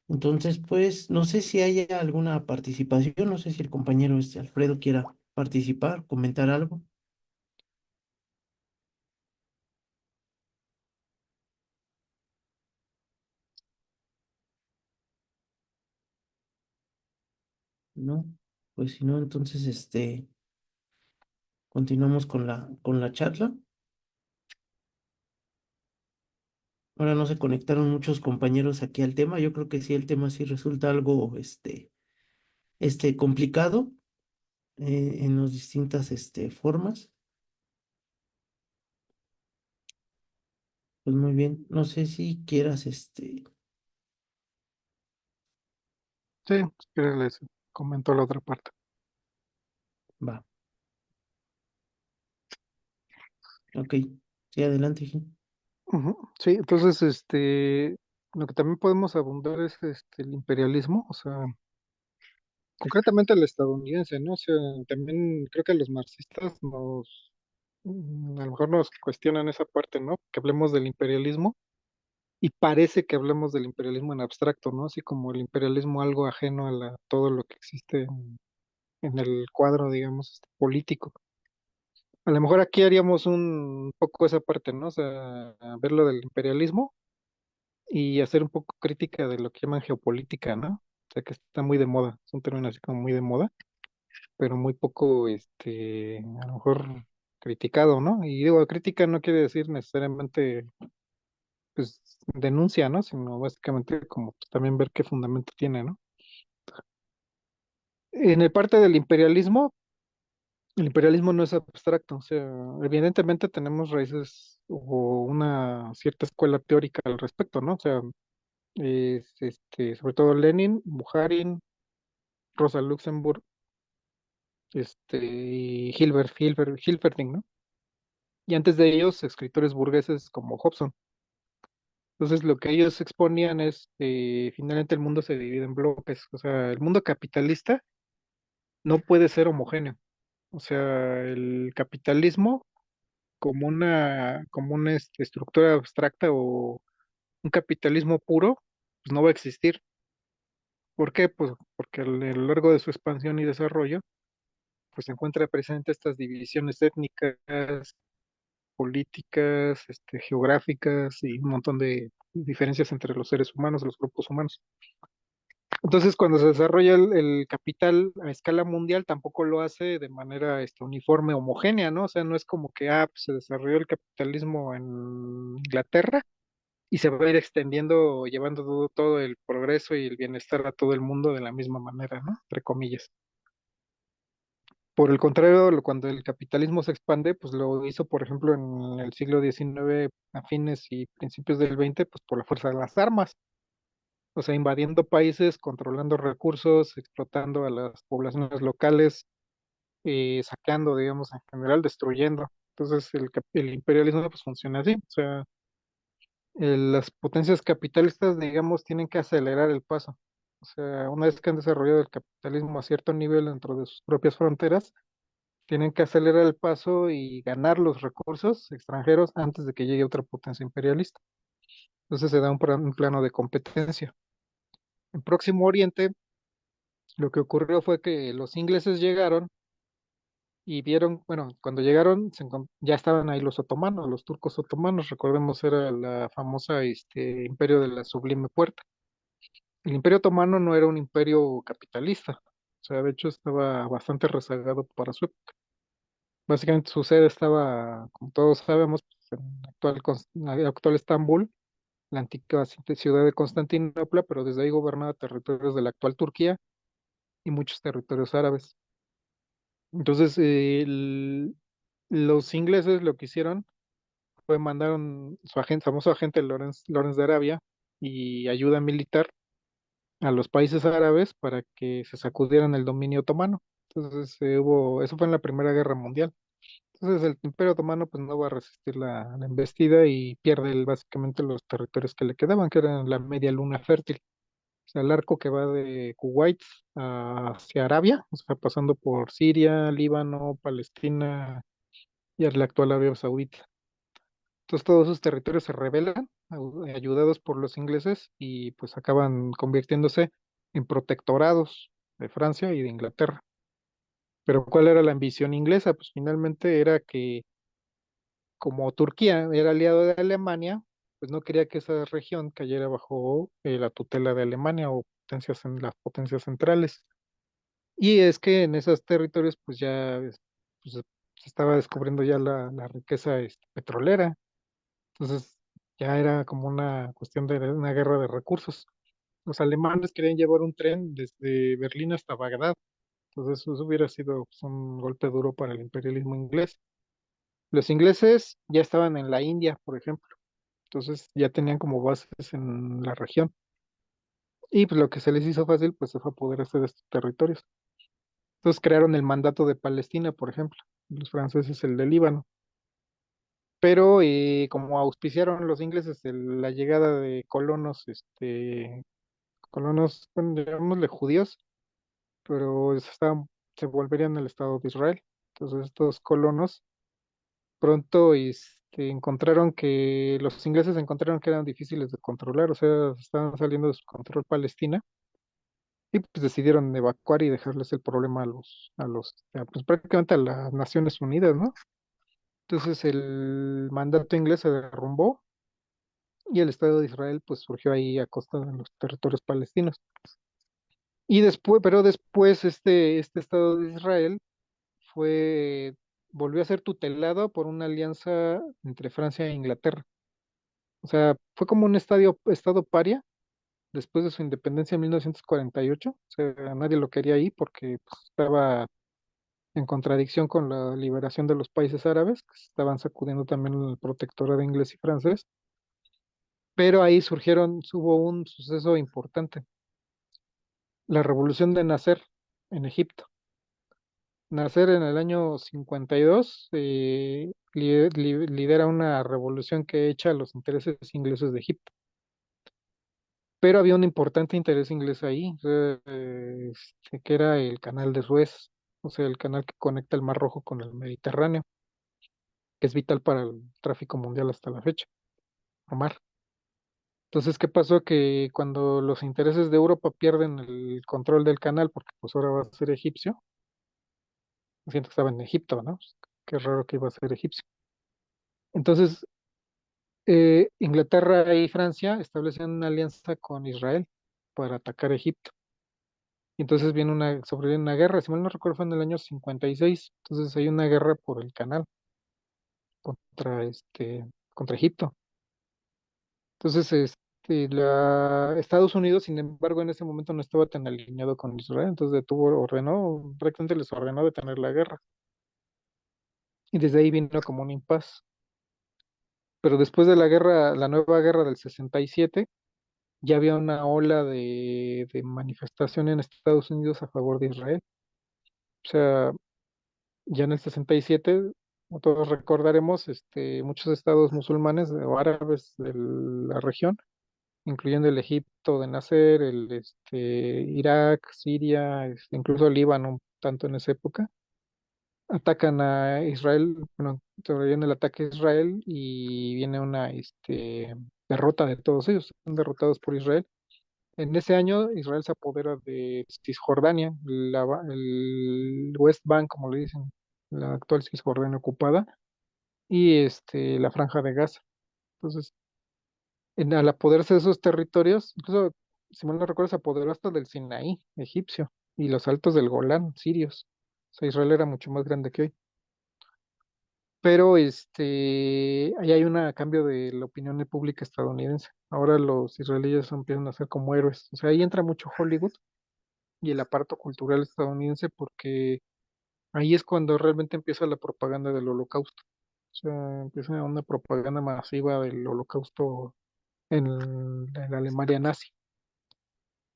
Entonces, pues, no sé si haya alguna participación, no sé si el compañero Alfredo quiera participar, comentar algo. ¿No? Pues si no, entonces continuamos con la charla. Ahora no se conectaron muchos compañeros aquí al tema. Yo creo que sí, el tema sí resulta algo complicado en las distintas formas. Pues muy bien. No sé si quieras, Sí, si quieres les comento la otra parte. va, ok. Sí, adelante, Jim. Ujú. Sí, entonces, lo que también podemos abundar es el imperialismo, o sea, concretamente el estadounidense, ¿no? O sea, también creo que los marxistas a lo mejor nos cuestionan esa parte, ¿no? Que hablemos del imperialismo y parece que hablemos del imperialismo en abstracto, ¿no? Así como el imperialismo algo ajeno a todo lo que existe en el cuadro, digamos, político. A lo mejor aquí haríamos un poco esa parte, ¿no? O sea, ver lo del imperialismo y hacer un poco crítica de lo que llaman geopolítica, ¿no? O sea, que está muy de moda, es un término así como muy de moda, pero muy poco, a lo mejor criticado, ¿no? Y digo, crítica no quiere decir necesariamente, pues, denuncia, ¿no? Sino básicamente como pues, también ver qué fundamento tiene, ¿no? En el parte del imperialismo, el imperialismo no es abstracto, o sea, evidentemente tenemos raíces o una cierta escuela teórica al respecto, ¿no? O sea, sobre todo Lenin, Bukharin, Rosa Luxemburg, y Hilferding, ¿no? Y antes de ellos, escritores burgueses como Hobson. Entonces, lo que ellos exponían es, finalmente el mundo se divide en bloques, o sea, el mundo capitalista no puede ser homogéneo, o sea, el capitalismo como una estructura abstracta o un capitalismo puro, pues no va a existir. ¿Por qué? Pues porque a lo largo de su expansión y desarrollo, pues se encuentra presente estas divisiones étnicas, políticas, geográficas y un montón de diferencias entre los seres humanos, los grupos humanos. Entonces, cuando se desarrolla el capital a escala mundial, tampoco lo hace de manera uniforme, homogénea, ¿no? O sea, no es como que pues, se desarrolló el capitalismo en Inglaterra y se va a ir extendiendo, llevando todo el progreso y el bienestar a todo el mundo de la misma manera, ¿no? Entre comillas. Por el contrario, cuando el capitalismo se expande, pues lo hizo, por ejemplo, en el siglo XIX, a fines y principios del XX, pues por la fuerza de las armas, o sea, invadiendo países, controlando recursos, explotando a las poblaciones locales, saqueando, digamos, en general, destruyendo. Entonces, el imperialismo pues funciona así, o sea, las potencias capitalistas, digamos, tienen que acelerar el paso. O sea, una vez que han desarrollado el capitalismo a cierto nivel dentro de sus propias fronteras, tienen que acelerar el paso y ganar los recursos extranjeros antes de que llegue otra potencia imperialista. Entonces se da un plano de competencia. En Próximo Oriente, lo que ocurrió fue que los ingleses llegaron y vieron, bueno, cuando llegaron ya estaban ahí los otomanos, los turcos otomanos, recordemos era la famosa imperio de la Sublime Puerta. El imperio otomano no era un imperio capitalista, o sea, de hecho estaba bastante rezagado para su época. Básicamente su sede estaba, como todos sabemos, pues, en actual Estambul, la antigua ciudad de Constantinopla, pero desde ahí gobernaba territorios de la actual Turquía y muchos territorios árabes. Entonces, los ingleses lo que hicieron fue mandaron su agente, famoso agente Lawrence de Arabia y ayuda militar a los países árabes para que se sacudieran el dominio otomano. Entonces, eso fue en la Primera Guerra Mundial. Entonces el Imperio Otomano pues no va a resistir la embestida y pierde básicamente los territorios que le quedaban, que eran la media luna fértil. O sea, el arco que va de Kuwait hacia Arabia, o sea, pasando por Siria, Líbano, Palestina y la actual Arabia Saudita. Entonces todos esos territorios se rebelan, ayudados por los ingleses, y pues acaban convirtiéndose en protectorados de Francia y de Inglaterra. Pero ¿cuál era la ambición inglesa? Pues finalmente era que como Turquía era aliado de Alemania, pues no quería que esa región cayera bajo la tutela de Alemania o las potencias centrales. Y es que en esos territorios pues ya pues, se estaba descubriendo ya la riqueza petrolera. Entonces ya era como una cuestión de una guerra de recursos. Los alemanes querían llevar un tren desde Berlín hasta Bagdad. Entonces eso hubiera sido pues, un golpe duro para el imperialismo inglés. Los ingleses ya estaban en la India, por ejemplo. Entonces ya tenían como bases en la región. Y pues lo que se les hizo fácil, pues se fue a apoderarse de estos territorios. Entonces crearon el mandato de Palestina, por ejemplo, los franceses el de Líbano. Pero como auspiciaron los ingleses la llegada de colonos, colonos, bueno, llamémosle judíos, pero se volverían el Estado de Israel. Entonces estos colonos pronto encontraron que los ingleses encontraron que eran difíciles de controlar, o sea, estaban saliendo de su control Palestina y pues decidieron evacuar y dejarles el problema pues prácticamente a las Naciones Unidas, ¿no? Entonces el mandato inglés se derrumbó y el Estado de Israel pues surgió ahí a costa de los territorios palestinos. Y después, pero después este Estado de Israel fue, volvió a ser tutelado por una alianza entre Francia e Inglaterra. O sea, fue como un estado paria después de su independencia en 1948. O sea, nadie lo quería ahí porque pues, estaba en contradicción con la liberación de los países árabes, que se estaban sacudiendo también el protectorado inglés y francés. Pero ahí hubo un suceso importante, la revolución de Nasser en Egipto. Nasser en el año 52 lidera una revolución que echa los intereses ingleses de Egipto. Pero había un importante interés inglés ahí, o sea, que era el canal de Suez, o sea, el canal que conecta el Mar Rojo con el Mediterráneo, que es vital para el tráfico mundial hasta la fecha, por mar. Entonces, ¿qué pasó? Que cuando los intereses de Europa pierden el control del canal, porque pues ahora va a ser egipcio, siento que estaba en Egipto, ¿no? Qué raro que iba a ser egipcio. Entonces, Inglaterra y Francia establecen una alianza con Israel para atacar Egipto. Y entonces sobreviene una guerra, si mal no recuerdo fue en el año 56. Entonces hay una guerra por el canal contra contra Egipto. Entonces, Estados Unidos, sin embargo, en ese momento no estaba tan alineado con Israel, entonces prácticamente les ordenó detener la guerra. Y desde ahí vino como un impas. Pero después de la guerra, la nueva guerra del 67, ya había una ola de manifestación en Estados Unidos a favor de Israel. O sea, ya en el 67, como todos recordaremos, muchos estados musulmanes o árabes de la región, incluyendo el Egipto de Nasser, Irak, Siria, incluso el Líbano, un tanto en esa época, atacan a Israel, bueno, sobreviene el ataque a Israel y viene una derrota de todos ellos, son derrotados por Israel. En ese año Israel se apodera de Cisjordania, el West Bank, como le dicen, la actual Cisjordania ocupada, y la Franja de Gaza. Entonces, al apoderarse de esos territorios, incluso, si mal no recuerdo, se apoderó hasta del Sinaí, egipcio, y los altos del Golán, sirios. O sea, Israel era mucho más grande que hoy. Pero ahí hay un cambio de la opinión pública estadounidense. Ahora los israelíes empiezan a ser como héroes. O sea, ahí entra mucho Hollywood y el aparato cultural estadounidense porque ahí es cuando realmente empieza la propaganda del holocausto. O sea, empieza una propaganda masiva del holocausto en la Alemania nazi.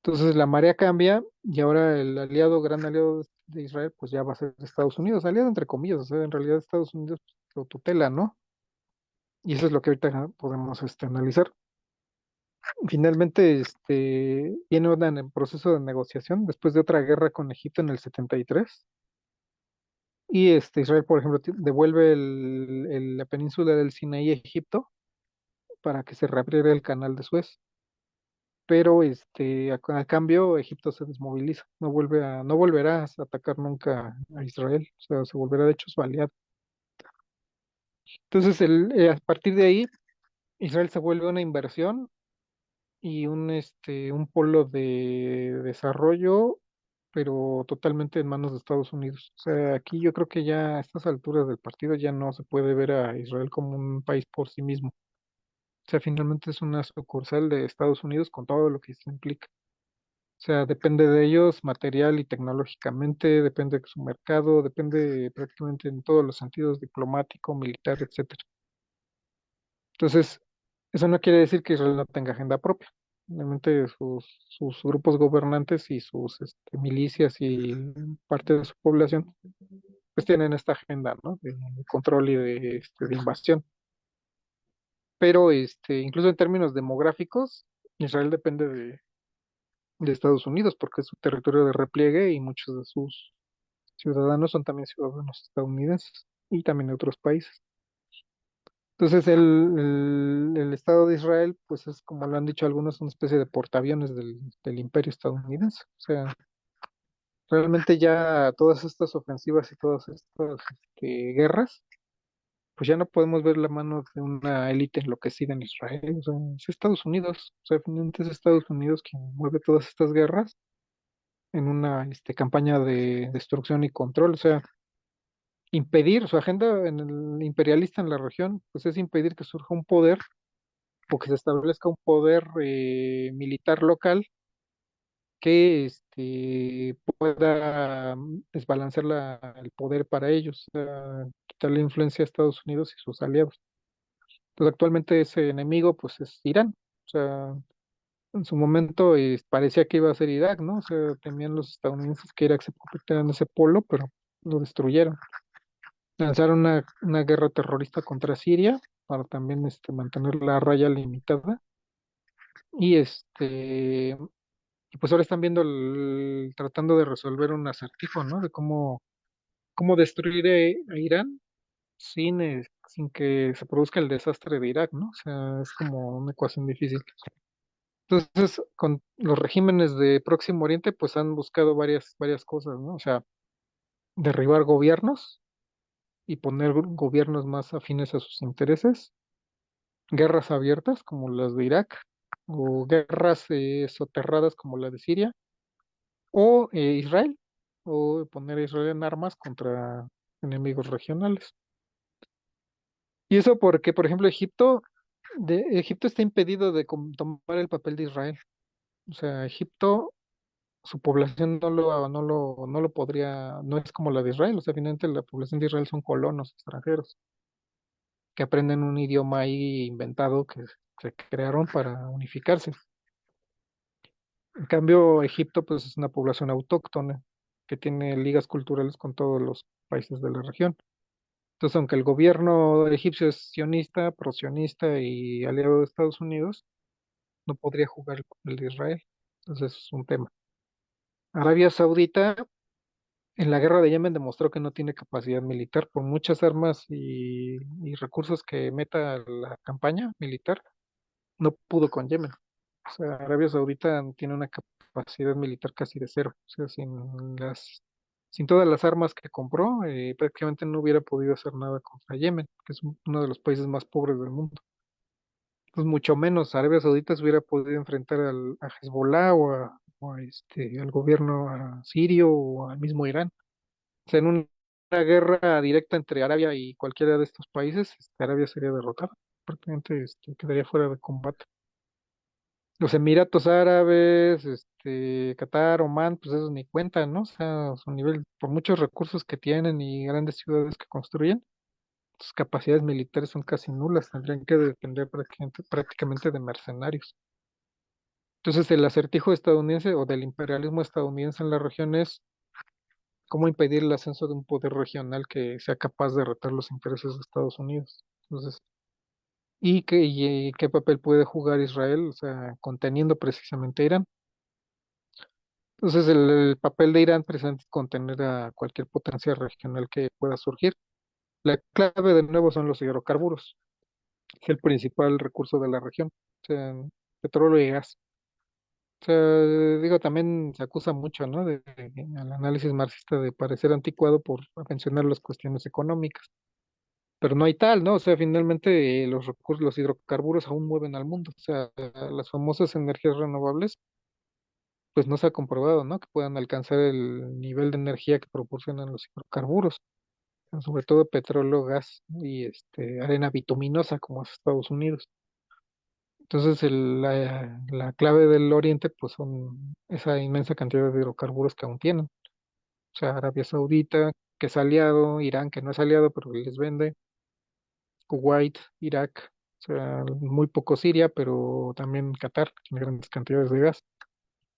Entonces la marea cambia y ahora el gran aliado de Israel, pues ya va a ser Estados Unidos, aliado entre comillas, o sea, en realidad Estados Unidos lo tutela, ¿no? Y eso es lo que ahorita podemos analizar. Finalmente, viene en el proceso de negociación después de otra guerra con Egipto en el 73. Y Israel, por ejemplo, devuelve la península del Sinaí a Egipto para que se reabriera el canal de Suez. Pero a cambio Egipto se desmoviliza, no volverá a atacar nunca a Israel, o sea, se volverá de hecho su aliado. Entonces, a partir de ahí, Israel se vuelve una inversión y un polo de desarrollo, pero totalmente en manos de Estados Unidos. O sea, aquí yo creo que ya a estas alturas del partido ya no se puede ver a Israel como un país por sí mismo. O sea, finalmente es una sucursal de Estados Unidos con todo lo que eso implica. O sea, depende de ellos material y tecnológicamente, depende de su mercado, depende prácticamente en todos los sentidos, diplomático, militar, etcétera. Entonces, Eso no quiere decir que Israel no tenga agenda propia. Obviamente sus grupos gobernantes y sus milicias y parte de su población pues tienen esta agenda, ¿no? De control y de invasión. Pero incluso en términos demográficos, Israel depende de Estados Unidos porque es su territorio de repliegue y muchos de sus ciudadanos son también ciudadanos estadounidenses y también de otros países. Entonces el Estado de Israel, pues es como lo han dicho algunos, una especie de portaaviones del imperio estadounidense. O sea, realmente ya todas estas ofensivas y todas estas guerras, pues ya no podemos ver la mano de una élite enloquecida en Israel. O sea, es Estados Unidos. O sea, finalmente es Estados Unidos quien mueve todas estas guerras en una campaña de destrucción y control. O sea, impedir su agenda en el imperialista en la región, pues es impedir que surja un poder o que se establezca un poder militar local que pueda desbalancear el poder para ellos, o sea, quitarle influencia a Estados Unidos y sus aliados. Entonces, actualmente ese enemigo, pues, es Irán. O sea, en su momento parecía que iba a ser Irak, ¿no? O sea, temían los estadounidenses que Irak se convirtiera en ese polo, pero lo destruyeron. Lanzaron una guerra terrorista contra Siria para también mantener la raya limitada. Y y pues ahora están viendo tratando de resolver un acertijo, ¿no? De cómo destruir a Irán sin que se produzca el desastre de Irak, ¿no? O sea, es como una ecuación difícil. Entonces, con los regímenes de Próximo Oriente, pues han buscado varias cosas, ¿no? O sea, derribar gobiernos y poner gobiernos más afines a sus intereses, guerras abiertas como las de Irak, o guerras soterradas como la de Siria, o Israel, o poner a Israel en armas contra enemigos regionales. Y eso porque, por ejemplo, Egipto está impedido de tomar el papel de Israel. O sea, Egipto, su población no lo podría, no es como la de Israel. O sea, finalmente la población de Israel son colonos extranjeros que aprenden un idioma ahí inventado que se crearon para unificarse. En cambio, Egipto, pues es una población autóctona que tiene ligas culturales con todos los países de la región. Entonces, aunque el gobierno egipcio es sionista, prosionista y aliado de Estados Unidos, no podría jugar el papel de Israel. Entonces, es un tema. Arabia Saudita en la guerra de Yemen demostró que no tiene capacidad militar por muchas armas y recursos que meta a la campaña militar. No pudo con Yemen. O sea, Arabia Saudita tiene una capacidad militar casi de cero. O sea, sin todas las armas que compró, prácticamente no hubiera podido hacer nada contra Yemen, que es uno de los países más pobres del mundo. Pues mucho menos Arabia Saudita se hubiera podido enfrentar a Hezbollah al gobierno sirio o al mismo Irán. O sea, en una guerra directa entre Arabia y cualquiera de estos países, Arabia sería derrotada. Prácticamente quedaría fuera de combate. Los Emiratos Árabes, Qatar, Omán, pues esos ni cuentan, ¿no? O sea, su nivel, por muchos recursos que tienen y grandes ciudades que construyen, sus capacidades militares son casi nulas, tendrían que depender prácticamente de mercenarios. Entonces, el acertijo estadounidense o del imperialismo estadounidense en la región es cómo impedir el ascenso de un poder regional que sea capaz de retar los intereses de Estados Unidos. Entonces, ¿qué papel puede jugar Israel? O sea, conteniendo precisamente a Irán. Entonces, el papel de Irán precisamente es contener a cualquier potencia regional que pueda surgir. La clave de nuevo son los hidrocarburos, que es el principal recurso de la región, o sea, petróleo y gas. O sea, digo, también se acusa mucho, ¿no? Al análisis marxista de parecer anticuado por mencionar las cuestiones económicas. Pero no hay tal, ¿no? O sea, finalmente los recursos, los hidrocarburos aún mueven al mundo. O sea, las famosas energías renovables, pues no se ha comprobado, ¿no? Que puedan alcanzar el nivel de energía que proporcionan los hidrocarburos, sobre todo petróleo, gas y arena bituminosa como es Estados Unidos. Entonces, la clave del Oriente, pues son esa inmensa cantidad de hidrocarburos que aún tienen. O sea, Arabia Saudita, que es aliado, Irán, que no es aliado, pero les vende, Kuwait, Irak. O sea, muy poco Siria, pero también Qatar, que tiene grandes cantidades de gas.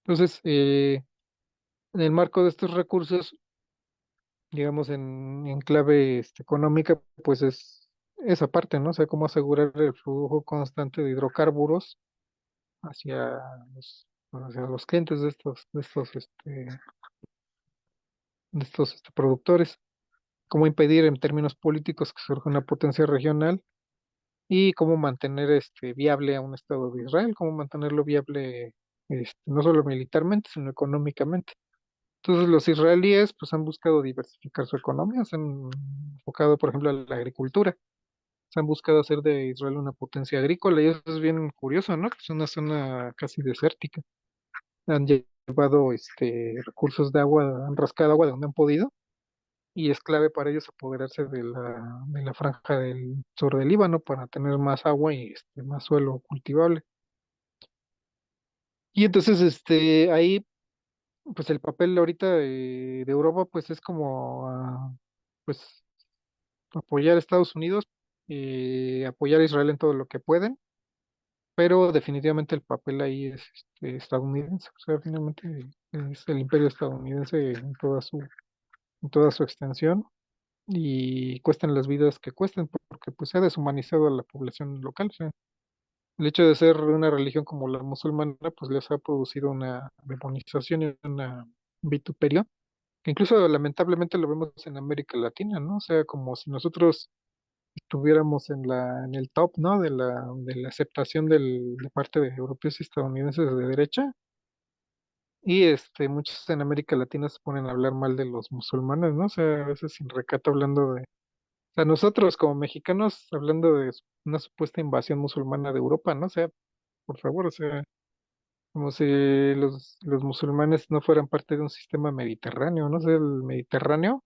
Entonces, en el marco de estos recursos, digamos, en clave económica, pues es esa parte, ¿no? O sea, cómo asegurar el flujo constante de hidrocarburos hacia hacia los clientes de estos productores. Cómo impedir en términos políticos que surja una potencia regional y cómo mantener viable a un Estado de Israel, cómo mantenerlo viable no solo militarmente, sino económicamente. Entonces los israelíes pues han buscado diversificar su economía, se han enfocado por ejemplo a la agricultura, se han buscado hacer de Israel una potencia agrícola y eso es bien curioso, ¿no? Que es una zona casi desértica. Han llevado recursos de agua, han rascado agua de donde han podido y es clave para ellos apoderarse de la franja del sur del Líbano para tener más agua y más suelo cultivable. Y entonces ahí pues el papel ahorita de Europa pues es como pues apoyar a Estados Unidos, apoyar a Israel en todo lo que pueden, pero definitivamente el papel ahí es estadounidense, o sea, finalmente es el imperio estadounidense en toda su extensión y cuesten las vidas que cuesten, porque pues se ha deshumanizado a la población local, o sea, el hecho de ser una religión como la musulmana pues les ha producido una demonización y una vituperio que incluso lamentablemente lo vemos en América Latina, ¿no? O sea, como si nosotros estuviéramos en el top, ¿no? De la aceptación de parte de europeos y estadounidenses de derecha. Y muchos en América Latina se ponen a hablar mal de los musulmanes, ¿no? O sea, a veces sin recato hablando o sea, nosotros como mexicanos hablando de una supuesta invasión musulmana de Europa, ¿no? O sea, por favor, o sea, como si los musulmanes no fueran parte de un sistema mediterráneo, ¿no? O sea, el Mediterráneo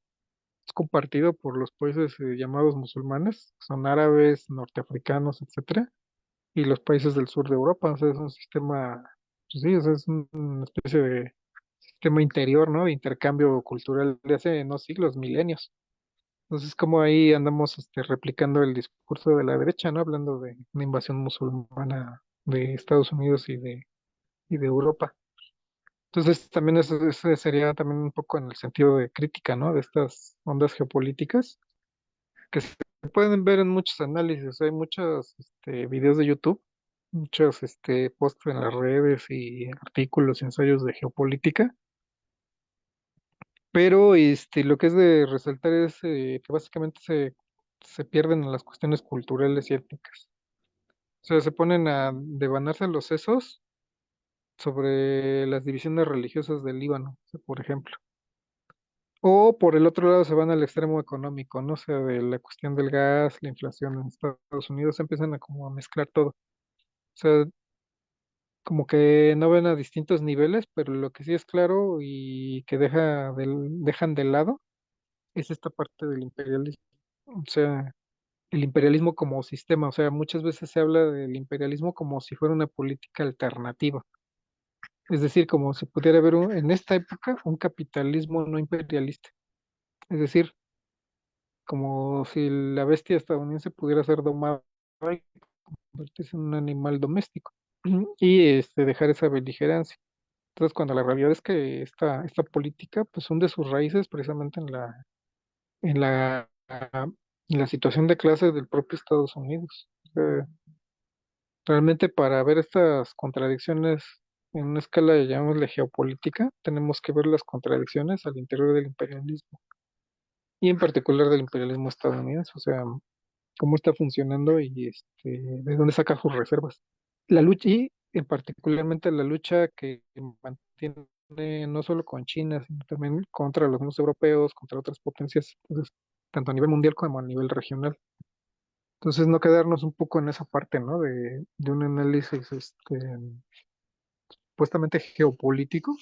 es compartido por los países llamados musulmanes, que son árabes, norteafricanos, etcétera, y los países del sur de Europa. O sea, es un sistema, pues sí, o sea, es una especie de sistema interior, ¿no? De intercambio cultural de hace, no siglos, milenios. Entonces, como ahí andamos replicando el discurso de la derecha, ¿no? Hablando de una invasión musulmana de Estados Unidos y de Europa. Entonces, también eso sería también un poco en el sentido de crítica, ¿no? De estas ondas geopolíticas que se pueden ver en muchos análisis. Hay muchos videos de YouTube, muchos posts en las redes y artículos y ensayos de geopolítica, pero lo que es de resaltar es que básicamente se pierden en las cuestiones culturales y étnicas. O sea, se ponen a devanarse los sesos sobre las divisiones religiosas del Líbano, o sea, por ejemplo. O por el otro lado se van al extremo económico, ¿no? O sea, de la cuestión del gas, la inflación en Estados Unidos, se empiezan a como a mezclar todo. O sea, como que no ven a distintos niveles, pero lo que sí es claro y que dejan de lado es esta parte del imperialismo. O sea, el imperialismo como sistema. O sea, muchas veces se habla del imperialismo como si fuera una política alternativa. Es decir, como si pudiera haber en esta época un capitalismo no imperialista. Es decir, como si la bestia estadounidense pudiera ser domada y convertirse en un animal doméstico y dejar esa beligerancia. Entonces, cuando la realidad es que esta política pues hunde sus raíces precisamente en la, en la situación de clase del propio Estados Unidos. Realmente para ver estas contradicciones en una escala, llamémosle geopolítica, tenemos que ver las contradicciones al interior del imperialismo y en particular del imperialismo estadounidense, o sea, cómo está funcionando y de dónde saca sus reservas. La lucha y en particularmente la lucha que mantiene no solo con China, sino también contra los mismos europeos, contra otras potencias, entonces, tanto a nivel mundial como a nivel regional. Entonces, no quedarnos un poco en esa parte, ¿no? De un análisis supuestamente geopolítico,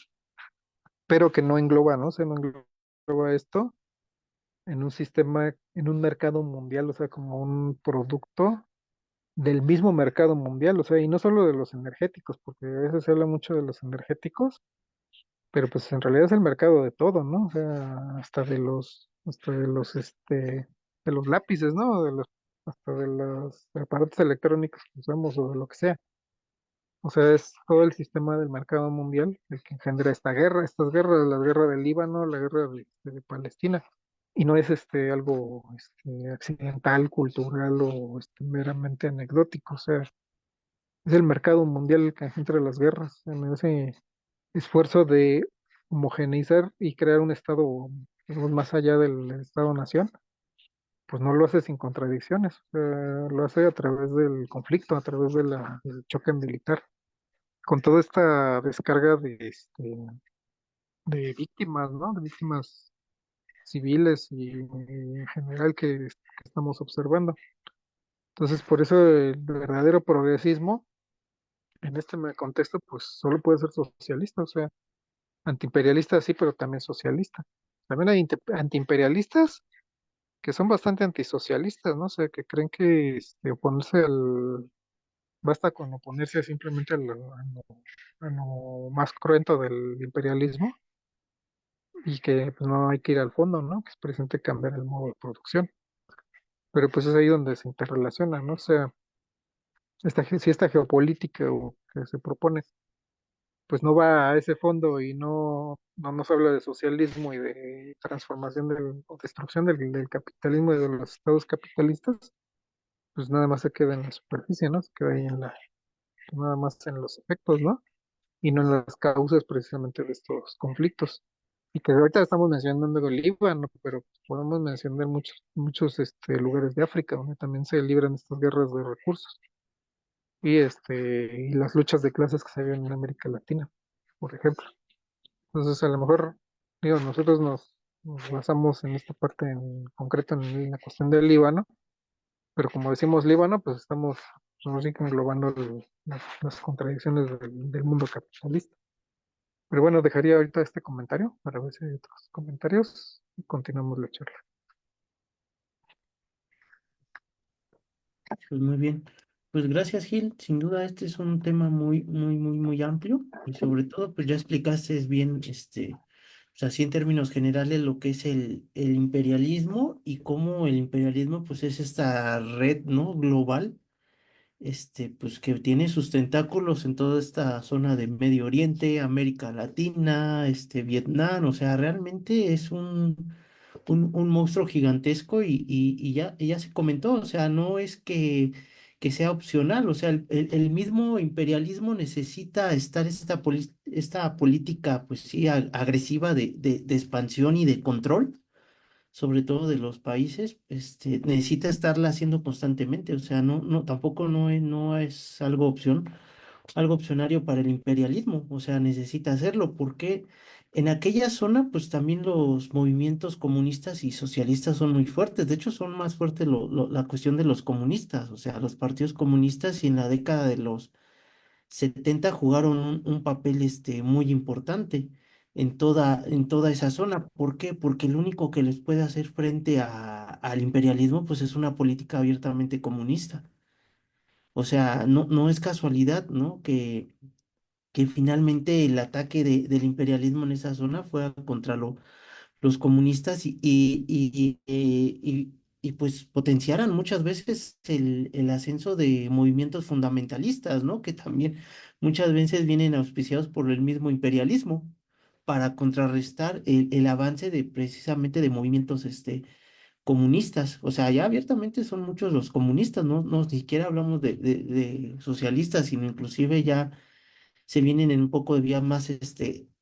pero que no engloba, ¿no? O sea, no engloba esto en un sistema, en un mercado mundial, o sea, como un producto del mismo mercado mundial, o sea, y no solo de los energéticos, porque a veces se habla mucho de los energéticos, pero pues en realidad es el mercado de todo, ¿no? O sea, hasta de los lápices, ¿no? hasta de los aparatos electrónicos que usamos o de lo que sea. O sea, es todo el sistema del mercado mundial el que engendra esta guerra, estas guerras, la guerra del Líbano, la guerra de Palestina. Y no es algo accidental, cultural o meramente anecdótico. O sea, es el mercado mundial el que engendra las guerras, en ese esfuerzo de homogeneizar y crear un estado, digamos, más allá del estado-nación, pues no lo hace sin contradicciones, o sea, lo hace a través del conflicto, a través del choque militar, con toda esta descarga de víctimas, ¿no? De víctimas civiles y en general que estamos observando. Entonces, por eso el verdadero progresismo en este contexto, pues solo puede ser socialista, o sea, antiimperialista sí, pero también socialista. También hay antiimperialistas que son bastante antisocialistas, ¿no? O sea, que creen que oponerse basta con oponerse simplemente a lo más cruento del imperialismo y que pues no hay que ir al fondo, ¿no? Que es precisamente cambiar el modo de producción. Pero pues es ahí donde se interrelaciona, ¿no? O sea, si esta geopolítica que se propone, pues no va a ese fondo y no nos habla de socialismo y de transformación o destrucción del capitalismo y de los estados capitalistas, pues nada más se queda en la superficie, ¿no? Se queda ahí nada más en los efectos, ¿no? Y no en las causas precisamente de estos conflictos. Y que ahorita estamos mencionando el Líbano, pero podemos mencionar muchos lugares de África donde también se libran estas guerras de recursos y las luchas de clases que se viven en América Latina, por ejemplo. Entonces, a lo mejor, digo, nosotros nos basamos en esta parte en concreto en la cuestión del Líbano, pero como decimos Líbano, pues estamos así que englobando las contradicciones del mundo capitalista. Pero bueno, dejaría ahorita este comentario para ver si hay otros comentarios y continuamos la charla. Pues muy bien. Pues gracias, Gil. Sin duda, este es un tema muy, muy, muy, muy amplio y sobre todo, pues ya explicaste bien, o sea, así en términos generales lo que es el imperialismo y cómo el imperialismo, pues es esta red, ¿no? Global, pues que tiene sus tentáculos en toda esta zona de Medio Oriente, América Latina, Vietnam, o sea, realmente es un monstruo gigantesco y ya se comentó, o sea, no es que sea opcional, o sea, el mismo imperialismo necesita estar esta política, pues sí, agresiva de expansión y de control, sobre todo de los países, necesita estarla haciendo constantemente, o sea, tampoco no es algo opcionario para el imperialismo, o sea, necesita hacerlo, porque en aquella zona, pues también los movimientos comunistas y socialistas son muy fuertes, de hecho son más fuertes la cuestión de los comunistas, o sea, los partidos comunistas y en la década de los 70 jugaron un papel muy importante en toda esa zona. ¿Por qué? Porque lo único que les puede hacer frente al imperialismo, pues es una política abiertamente comunista. O sea, no es casualidad, ¿no? Que finalmente el ataque del imperialismo en esa zona fue contra los comunistas pues potenciaran muchas veces el ascenso de movimientos fundamentalistas, ¿no? Que también muchas veces vienen auspiciados por el mismo imperialismo para contrarrestar el avance de precisamente de movimientos comunistas. O sea, ya abiertamente son muchos los comunistas, ¿no? No, ni siquiera hablamos de socialistas, sino inclusive ya se vienen en un poco de vía más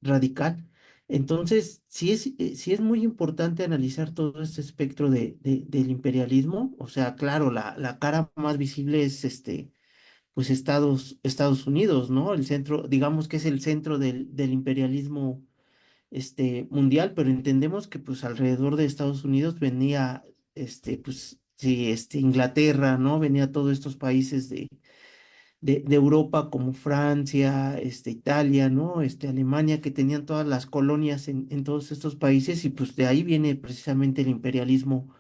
radical. Entonces, sí es muy importante analizar todo este espectro del imperialismo. O sea, claro, la cara más visible es pues Estados Unidos, ¿no? El centro, digamos que es el centro del imperialismo mundial, pero entendemos que pues alrededor de Estados Unidos venía pues sí, Inglaterra, ¿no? Venía todos estos países de Europa como Francia, Italia, ¿no? Alemania, que tenían todas las colonias en todos estos países y pues de ahí viene precisamente el imperialismo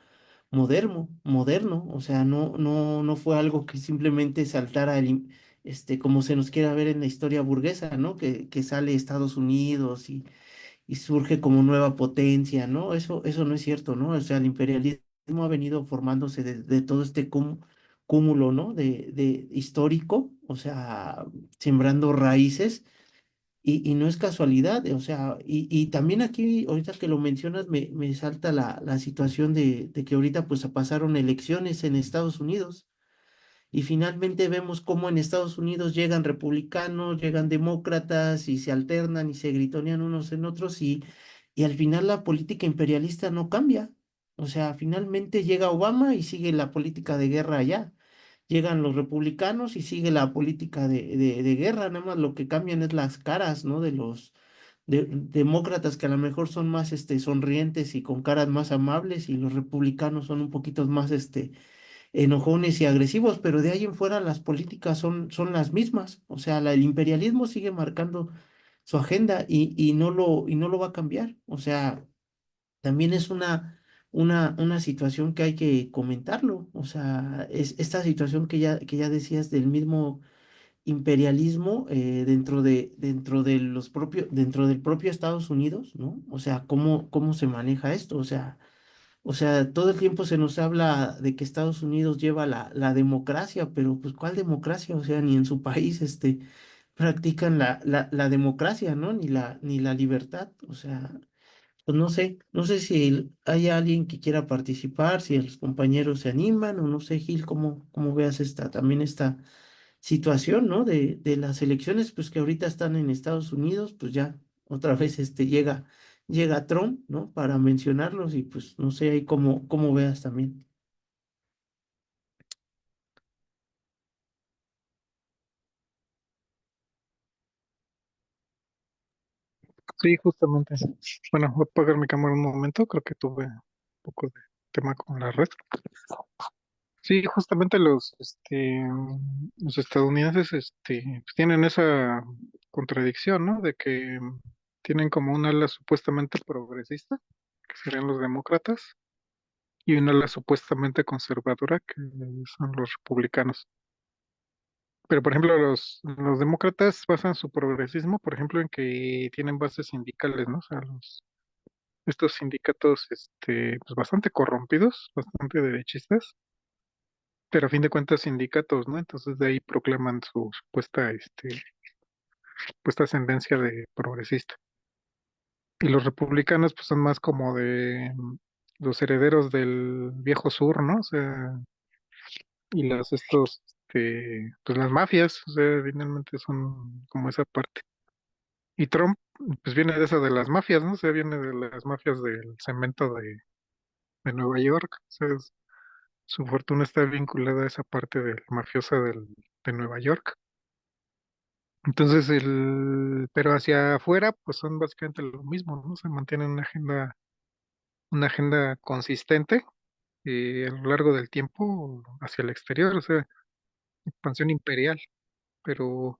moderno, o sea, no fue algo que simplemente saltara como se nos quiera ver en la historia burguesa, ¿no? Que sale Estados Unidos y surge como nueva potencia, ¿no? Eso no es cierto, ¿no? O sea, el imperialismo ha venido formándose de todo este cúmulo, ¿no? De histórico, o sea, sembrando raíces. Y no es casualidad, o sea, y también aquí, ahorita que lo mencionas, me salta la situación de que ahorita pues pasaron elecciones en Estados Unidos y finalmente vemos cómo en Estados Unidos llegan republicanos, llegan demócratas y se alternan y se gritonean unos en otros y al final la política imperialista no cambia. O sea, finalmente llega Obama y sigue la política de guerra allá. Llegan los republicanos y sigue la política de guerra. Nada más lo que cambian es las caras, ¿no? De los demócratas que a lo mejor son más sonrientes y con caras más amables y los republicanos son un poquito más enojones y agresivos, pero de ahí en fuera las políticas son las mismas. O sea, el imperialismo sigue marcando su agenda y no lo va a cambiar. O sea, también es una situación que hay que comentarlo. O sea, es esta situación que ya decías del mismo imperialismo dentro de los dentro del propio Estados Unidos, ¿no? O sea, cómo se maneja esto. O sea, todo el tiempo se nos habla de que Estados Unidos lleva la democracia, pero pues ¿cuál democracia? O sea, ni en su país practican la democracia, ¿no? Ni la libertad. O sea, pues no sé si hay alguien que quiera participar, si los compañeros se animan, o no sé, Gil, cómo veas también esta situación, ¿no? De las elecciones, pues que ahorita están en Estados Unidos, pues ya otra vez llega Trump, ¿no? Para mencionarlos y pues no sé ahí cómo veas también. Sí, justamente. Bueno, voy a apagar mi cámara un momento, creo que tuve un poco de tema con la red. Sí, justamente los estadounidenses, pues tienen esa contradicción, ¿no? De que tienen como un ala supuestamente progresista, que serían los demócratas, y una ala supuestamente conservadora, que son los republicanos. Pero, por ejemplo, los demócratas basan su progresismo, por ejemplo, en que tienen bases sindicales, ¿no? O sea, estos sindicatos, pues bastante corrompidos, bastante derechistas, pero a fin de cuentas sindicatos, ¿no? Entonces de ahí proclaman su supuesta ascendencia de progresista. Y los republicanos, pues son más como de los herederos del viejo sur, ¿no? O sea, y pues las mafias, o sea, finalmente son como esa parte. Y Trump, pues viene de esa de las mafias, ¿no? O sea, viene de las mafias del cemento de Nueva York. O sea, su fortuna está vinculada a esa parte del mafiosa de Nueva York. Entonces, pero hacia afuera, pues son básicamente lo mismo, ¿no? Se mantienen una agenda consistente a lo largo del tiempo hacia el exterior, o sea, expansión imperial. Pero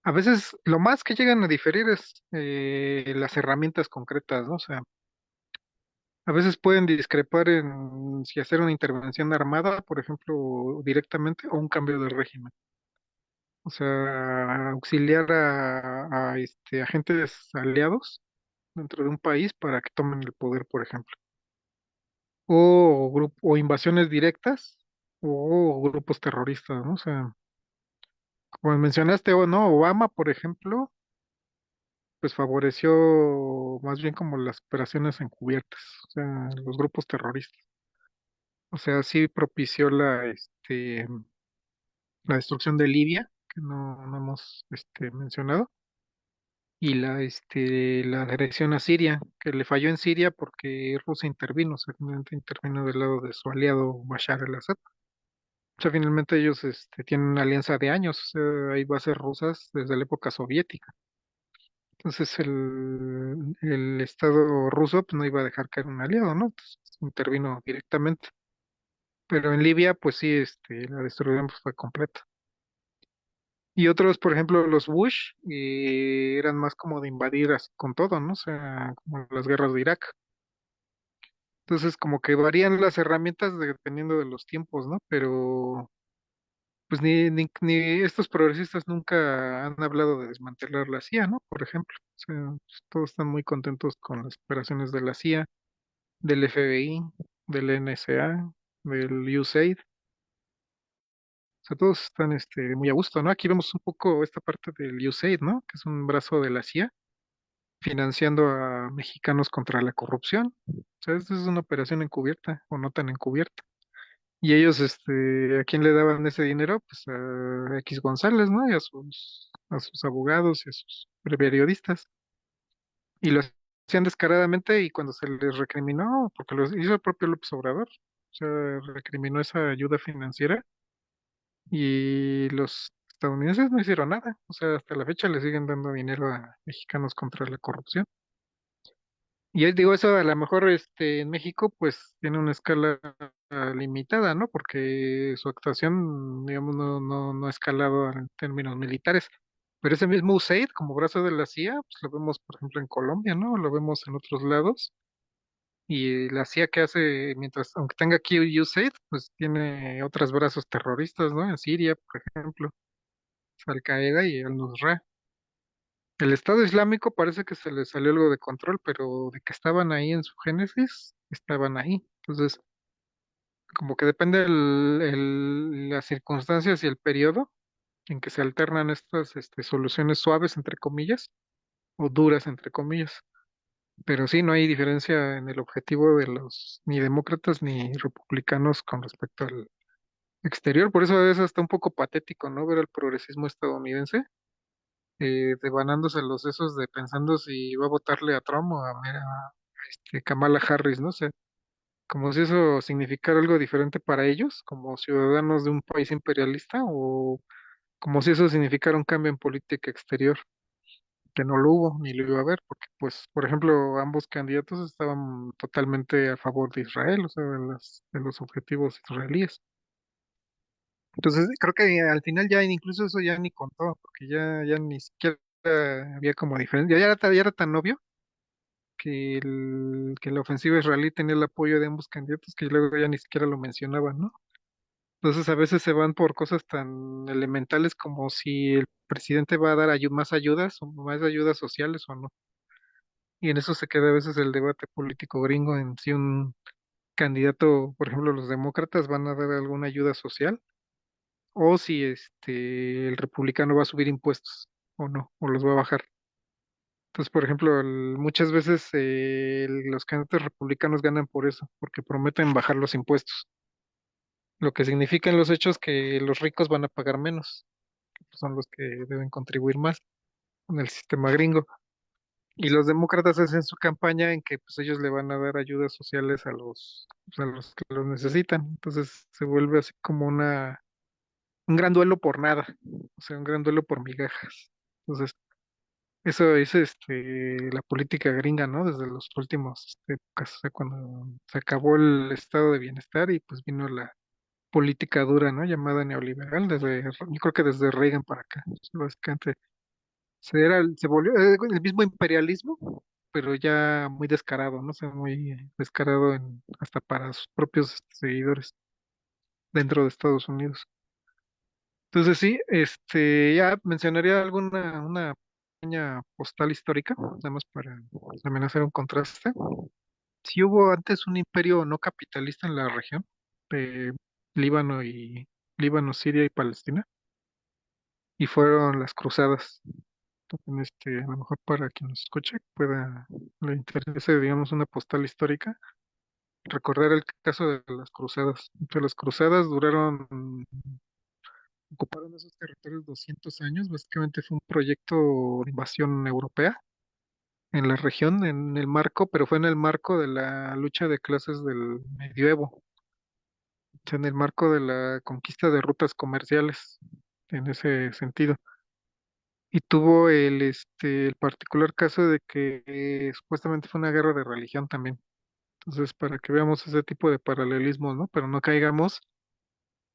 a veces lo más que llegan a diferir es las herramientas concretas, ¿no? O sea, a veces pueden discrepar en si hacer una intervención armada, por ejemplo, directamente, o un cambio de régimen. O sea, auxiliar a agentes aliados dentro de un país para que tomen el poder, por ejemplo. O invasiones directas o grupos terroristas, ¿no? O sea, como mencionaste, o no, Obama, por ejemplo, pues favoreció más bien como las operaciones encubiertas, o sea, los grupos terroristas. O sea, sí propició la destrucción de Libia, que no hemos mencionado, y la agresión a Siria, que le falló en Siria porque Rusia intervino, o sea, finalmente intervino del lado de su aliado Bashar al-Assad. O sea, finalmente ellos tienen una alianza de años, o sea, hay bases rusas desde la época soviética. Entonces el Estado ruso pues, no iba a dejar caer un aliado, ¿no? Entonces, intervino directamente. Pero en Libia, pues sí, la destrucción pues, fue completa. Y otros, por ejemplo, los Bush, eran más como de invadir así con todo, ¿no? O sea, como las guerras de Irak. Entonces, como que varían las herramientas dependiendo de los tiempos, ¿no? Pero, pues ni estos progresistas nunca han hablado de desmantelar la CIA, ¿no? Por ejemplo. O sea, pues, todos están muy contentos con las operaciones de la CIA, del FBI. del NSA, del USAID. O sea, todos están muy a gusto, ¿no? Aquí vemos un poco esta parte del USAID, ¿no? Que es un brazo de la CIA financiando a mexicanos contra la corrupción. O sea, esta es una operación encubierta o no tan encubierta. Y ellos, ¿a quién le daban ese dinero? Pues a X González, ¿no? Y a sus abogados y a sus periodistas. Y lo hacían descaradamente y cuando se les recriminó, porque lo hizo el propio López Obrador, o sea, recriminó esa ayuda financiera y los estadounidenses no hicieron nada. O sea, hasta la fecha le siguen dando dinero a mexicanos contra la corrupción. Y ahí digo, eso a lo mejor en México pues tiene una escala limitada, ¿no? Porque su actuación, digamos, no ha escalado en términos militares. Pero ese mismo USAID, como brazo de la CIA, pues lo vemos, por ejemplo, en Colombia, ¿no? Lo vemos en otros lados. Y la CIA que hace, mientras, aunque tenga aquí USAID, pues tiene otros brazos terroristas, ¿no? En Siria, por ejemplo, Al-Qaeda y Al-Nusra. El Estado Islámico parece que se le salió algo de control, pero de que estaban ahí en su génesis, estaban ahí. Entonces, como que depende las circunstancias y el periodo en que se alternan estas soluciones suaves, entre comillas, o duras, entre comillas. Pero sí, no hay diferencia en el objetivo de los ni demócratas ni republicanos con respecto al exterior. Por eso es hasta un poco patético, ¿no? Ver al progresismo estadounidense devanándose los sesos de pensando si va a votarle a Trump o a Kamala Harris, ¿no? O sea, como si eso significara algo diferente para ellos, como ciudadanos de un país imperialista, o como si eso significara un cambio en política exterior, que no lo hubo ni lo iba a haber, porque, pues, por ejemplo, ambos candidatos estaban totalmente a favor de Israel, o sea, de los objetivos israelíes. Entonces, creo que al final ya incluso eso ya ni contó, porque ya ni siquiera había como diferencia, ya era tan obvio que la ofensiva israelí tenía el apoyo de ambos candidatos que luego ya ni siquiera lo mencionaban, ¿no? Entonces a veces se van por cosas tan elementales como si el presidente va a dar más ayudas o más ayudas sociales o no. Y en eso se queda a veces el debate político gringo en si un candidato, por ejemplo, los demócratas van a dar alguna ayuda social o si el republicano va a subir impuestos o no, o los va a bajar. Entonces, por ejemplo, muchas veces los candidatos republicanos ganan por eso, porque prometen bajar los impuestos, lo que significa en los hechos que los ricos van a pagar menos, que pues son los que deben contribuir más en el sistema gringo. Y los demócratas hacen su campaña en que pues ellos le van a dar ayudas sociales a los que los necesitan. Entonces se vuelve así como un gran duelo por nada, o sea, un gran duelo por migajas. Entonces, eso es la política gringa, ¿no? Desde los últimos épocas, o sea, cuando se acabó el estado de bienestar y pues vino la política dura, ¿no? Llamada neoliberal, yo creo que desde Reagan para acá. Básicamente se volvió el mismo imperialismo, pero ya muy descarado, ¿no? O sea, muy descarado hasta para sus propios seguidores dentro de Estados Unidos. Entonces sí, ya mencionaría una pequeña postal histórica, nada más para también hacer un contraste. Sí hubo antes un imperio no capitalista en la región de Líbano Siria y Palestina, y fueron las cruzadas. Entonces, a lo mejor para quien nos escuche le interese, digamos, una postal histórica, recordar el caso de las cruzadas. Entonces, las cruzadas ocuparon esos territorios 200 años. Básicamente fue un proyecto de invasión europea en la región, pero fue en el marco de la lucha de clases del medioevo, o sea, en el marco de la conquista de rutas comerciales, en ese sentido. Y tuvo el particular caso de que supuestamente fue una guerra de religión también. Entonces, para que veamos ese tipo de paralelismos, ¿no? Pero no caigamos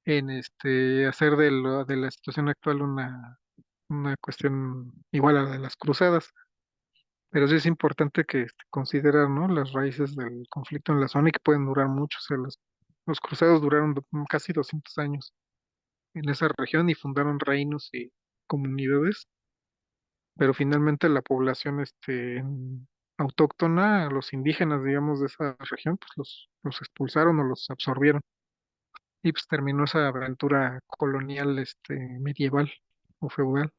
en hacer de la situación actual una cuestión igual a la de las cruzadas. Pero sí es importante que considerar, ¿no? Las raíces del conflicto en la zona y que pueden durar mucho. O sea, los cruzados duraron casi 200 años en esa región y fundaron reinos y comunidades, pero finalmente la población autóctona, a los indígenas, digamos, de esa región, pues los expulsaron o los absorbieron. Y pues terminó esa aventura colonial, medieval o feudal.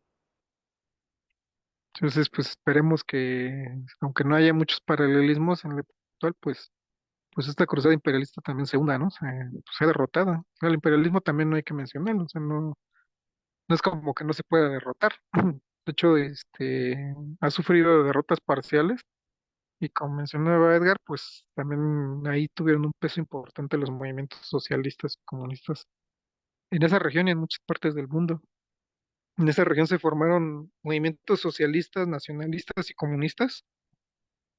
Entonces, pues esperemos que, aunque no haya muchos paralelismos en el actual, pues esta cruzada imperialista también se hunda, ¿no? Sea derrotada. O sea, el imperialismo también no hay que mencionarlo, o sea, no es como que no se pueda derrotar. De hecho, ha sufrido derrotas parciales y como mencionaba Edgar, pues también ahí tuvieron un peso importante los movimientos socialistas y comunistas en esa región y en muchas partes del mundo. En esa región se formaron movimientos socialistas, nacionalistas y comunistas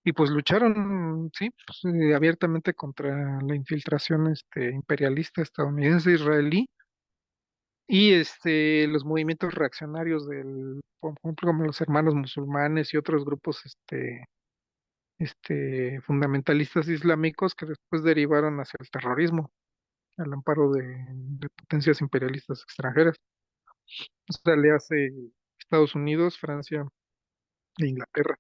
y pues lucharon, sí, pues, abiertamente contra la infiltración imperialista estadounidense israelí y los movimientos reaccionarios por ejemplo, como los hermanos musulmanes y otros grupos fundamentalistas islámicos que después derivaron hacia el terrorismo al amparo de potencias imperialistas extranjeras. O sea, le hace Estados Unidos, Francia e Inglaterra.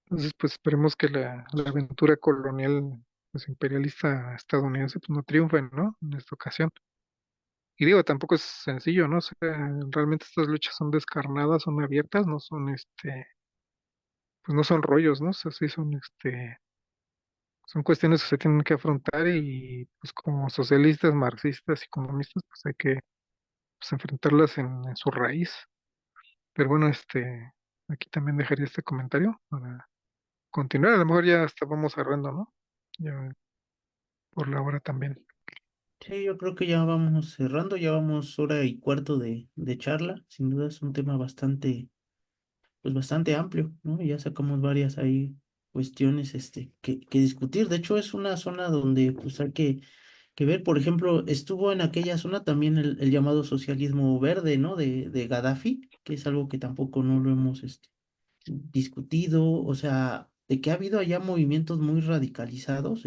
Entonces, pues esperemos que la aventura colonial pues, imperialista estadounidense pues, no triunfe, ¿no? En esta ocasión. Y digo, tampoco es sencillo, ¿no? O sea, realmente estas luchas son descarnadas, son abiertas, no son pues no son rollos, ¿no? O sea, sí son son cuestiones que se tienen que afrontar y pues como socialistas, marxistas y comunistas, pues hay que pues, enfrentarlas en su raíz. Pero bueno, aquí también dejaría este comentario para continuar. A lo mejor ya hasta vamos cerrando, ¿no? Ya por la hora también. Sí, yo creo que ya vamos cerrando, ya vamos hora y cuarto de charla. Sin duda es un tema bastante, pues bastante amplio, ¿no? Y ya sacamos varias ahí cuestiones, que discutir. De hecho, es una zona donde, pues, hay que ver, por ejemplo, estuvo en aquella zona también el llamado socialismo verde, ¿no? De Gaddafi, que es algo que tampoco no lo hemos, discutido, o sea, de que ha habido allá movimientos muy radicalizados,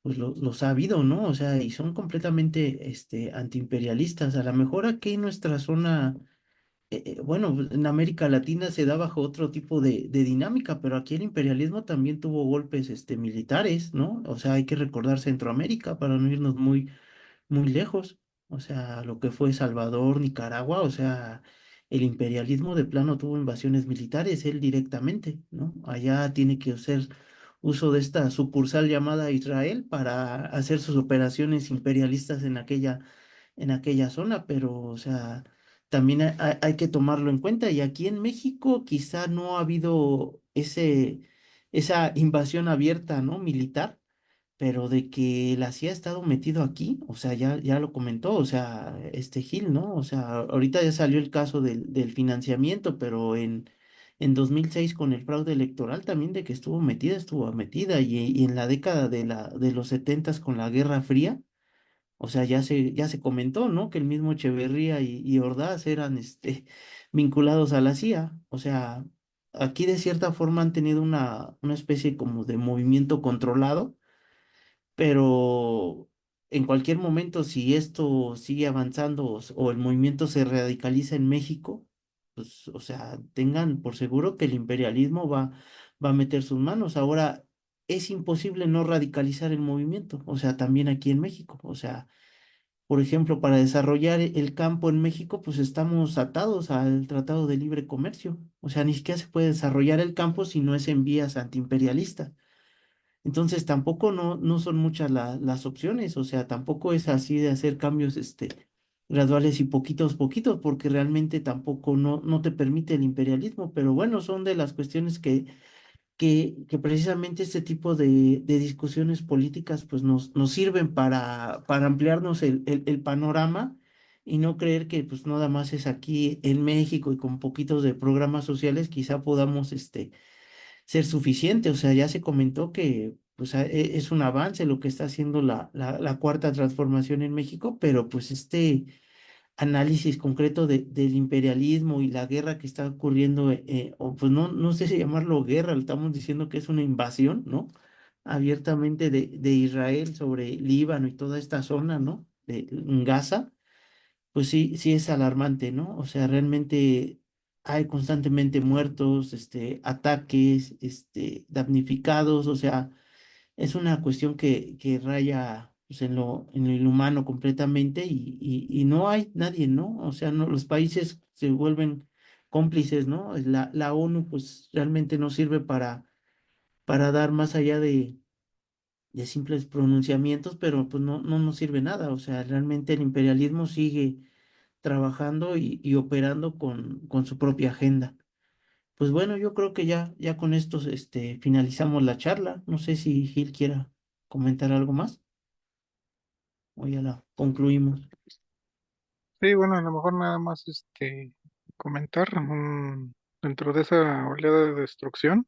pues los ha habido, ¿no? O sea, y son completamente, antiimperialistas. A lo mejor aquí en nuestra zona, bueno, pues, en América Latina se da bajo otro tipo de dinámica, pero aquí el imperialismo también tuvo golpes, militares, ¿no? O sea, hay que recordar Centroamérica para no irnos muy lejos. O sea, lo que fue Salvador, Nicaragua, o sea, el imperialismo de plano tuvo invasiones militares, él directamente, ¿no? Allá tiene que hacer uso de esta sucursal llamada Israel para hacer sus operaciones imperialistas en aquella zona, pero, o sea, también hay que tomarlo en cuenta. Y aquí en México quizá no ha habido esa invasión abierta, ¿no? Militar, pero de que la CIA ha estado metido aquí, o sea, ya lo comentó, o sea, este Gil, ¿no? O sea, ahorita ya salió el caso del financiamiento, pero en 2006 con el fraude electoral también de que estuvo metida, y en la década de los 70 con la Guerra Fría, o sea, ya se comentó, ¿no? Que el mismo Echeverría y Ordaz eran, vinculados a la CIA, o sea, aquí de cierta forma han tenido una especie como de movimiento controlado, pero en cualquier momento, si esto sigue avanzando o el movimiento se radicaliza en México, pues, o sea, tengan por seguro que el imperialismo va a meter sus manos. Ahora, es imposible no radicalizar el movimiento, o sea, también aquí en México. O sea, por ejemplo, para desarrollar el campo en México, pues estamos atados al Tratado de Libre Comercio. O sea, ni siquiera se puede desarrollar el campo si no es en vías antiimperialistas. Entonces tampoco no son muchas las opciones, o sea, tampoco es así de hacer cambios graduales y poquitos, porque realmente tampoco no te permite el imperialismo, pero bueno, son de las cuestiones que precisamente este tipo de discusiones políticas pues nos sirven para ampliarnos el panorama y no creer que pues nada más es aquí en México y con poquitos de programas sociales, quizá podamos ser suficiente. O sea, ya se comentó que pues, es un avance lo que está haciendo la cuarta transformación en México, pero pues este análisis concreto del imperialismo y la guerra que está ocurriendo, o pues no sé si llamarlo guerra, le estamos diciendo que es una invasión, ¿no? Abiertamente de Israel sobre Líbano y toda esta zona, ¿no? En Gaza, pues sí es alarmante, ¿no? O sea, realmente hay constantemente muertos, ataques, damnificados, o sea, es una cuestión que raya pues, en lo inhumano completamente y no hay nadie, ¿no? O sea, no, los países se vuelven cómplices, ¿no? La ONU pues realmente no sirve para dar más allá de simples pronunciamientos, pero pues no nos sirve nada, o sea, realmente el imperialismo sigue trabajando y operando con su propia agenda. Pues bueno, yo creo que ya con esto finalizamos la charla. No sé si Gil quiera comentar algo más o ya la concluimos. Sí, bueno, a lo mejor nada más comentar, dentro de esa oleada de destrucción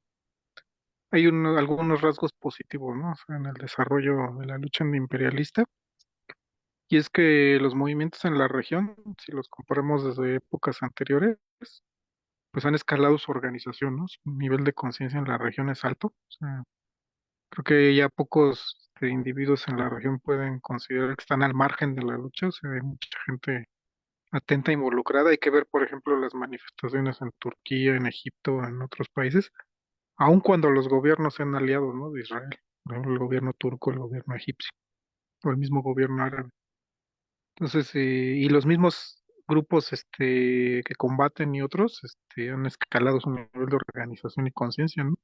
hay algunos rasgos positivos, ¿no? O sea, en el desarrollo de la lucha imperialista, y es que los movimientos en la región, si los comparamos desde épocas anteriores, pues han escalado su organización, ¿no? Su nivel de conciencia en la región es alto. O sea, creo que ya pocos individuos en la región pueden considerar que están al margen de la lucha. O sea, hay mucha gente atenta, involucrada. Hay que ver, por ejemplo, las manifestaciones en Turquía, en Egipto, en otros países, aun cuando los gobiernos sean aliados, ¿no? De Israel. Por ejemplo, el gobierno turco, el gobierno egipcio, o el mismo gobierno árabe. Entonces, y los mismos grupos que combaten y otros han escalado su nivel de organización y conciencia, ¿no?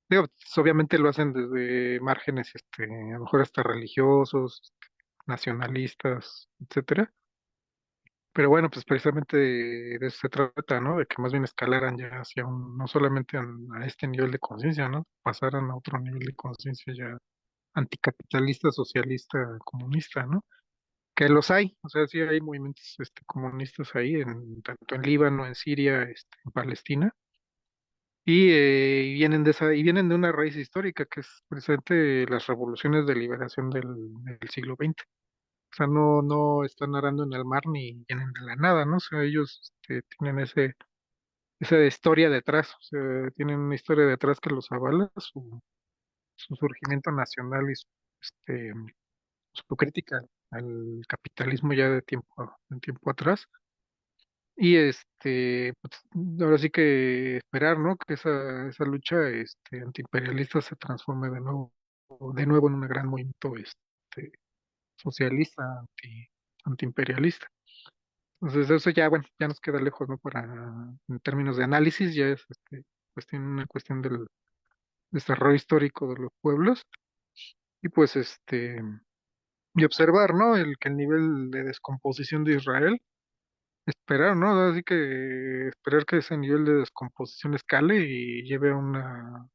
Digo, pues, obviamente lo hacen desde márgenes, a lo mejor hasta religiosos, nacionalistas, etcétera. Pero bueno, pues precisamente de eso se trata, ¿no? De que más bien escalaran ya hacia no solamente a este nivel de conciencia, ¿no? Pasaran a otro nivel de conciencia ya anticapitalista, socialista, comunista, ¿no? Que los hay, o sea, sí hay movimientos comunistas ahí, tanto en Líbano, en Siria, en Palestina, y vienen y vienen de una raíz histórica que es precisamente las revoluciones de liberación del siglo XX. O sea, no están arando en el mar ni vienen de la nada, ¿no? O sea, ellos tienen esa historia detrás, o sea, tienen una historia detrás que los avala, su surgimiento nacional y este, su crítica al capitalismo ya de tiempo atrás. Y pues, ahora sí que esperar, ¿no? Que esa lucha antiimperialista se transforme de nuevo en un gran movimiento socialista, antiimperialista. Entonces eso ya, bueno, ya nos queda lejos, ¿no? En términos de análisis, ya es una cuestión del desarrollo histórico de los pueblos, y pues y observar, ¿no? Que el nivel de descomposición de Israel, esperar, ¿no? Así que esperar que ese nivel de descomposición escale y lleve a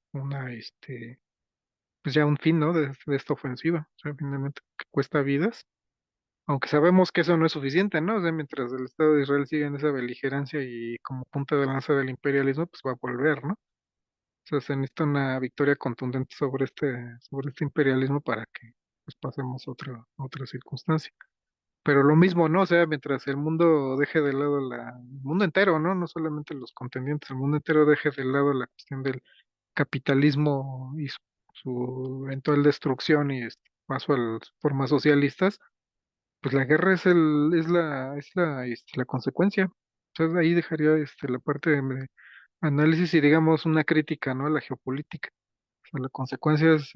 pues ya un fin, ¿no? De esta ofensiva, o sea, finalmente que cuesta vidas, aunque sabemos que eso no es suficiente, ¿no? O sea, mientras el Estado de Israel siga en esa beligerancia y como punta de lanza del imperialismo, pues va a volver, ¿no? O sea, se necesita una victoria contundente sobre este imperialismo para que pues pasemos a otra circunstancia. Pero lo mismo, ¿no? O sea, mientras el mundo deje de lado el mundo entero, ¿no? No solamente los contendientes, el mundo entero deje de lado la cuestión del capitalismo y su eventual destrucción y paso a las formas socialistas, pues la guerra es la consecuencia. Entonces ahí dejaría la parte de análisis y digamos una crítica, ¿no? A la geopolítica. O sea, la consecuencia es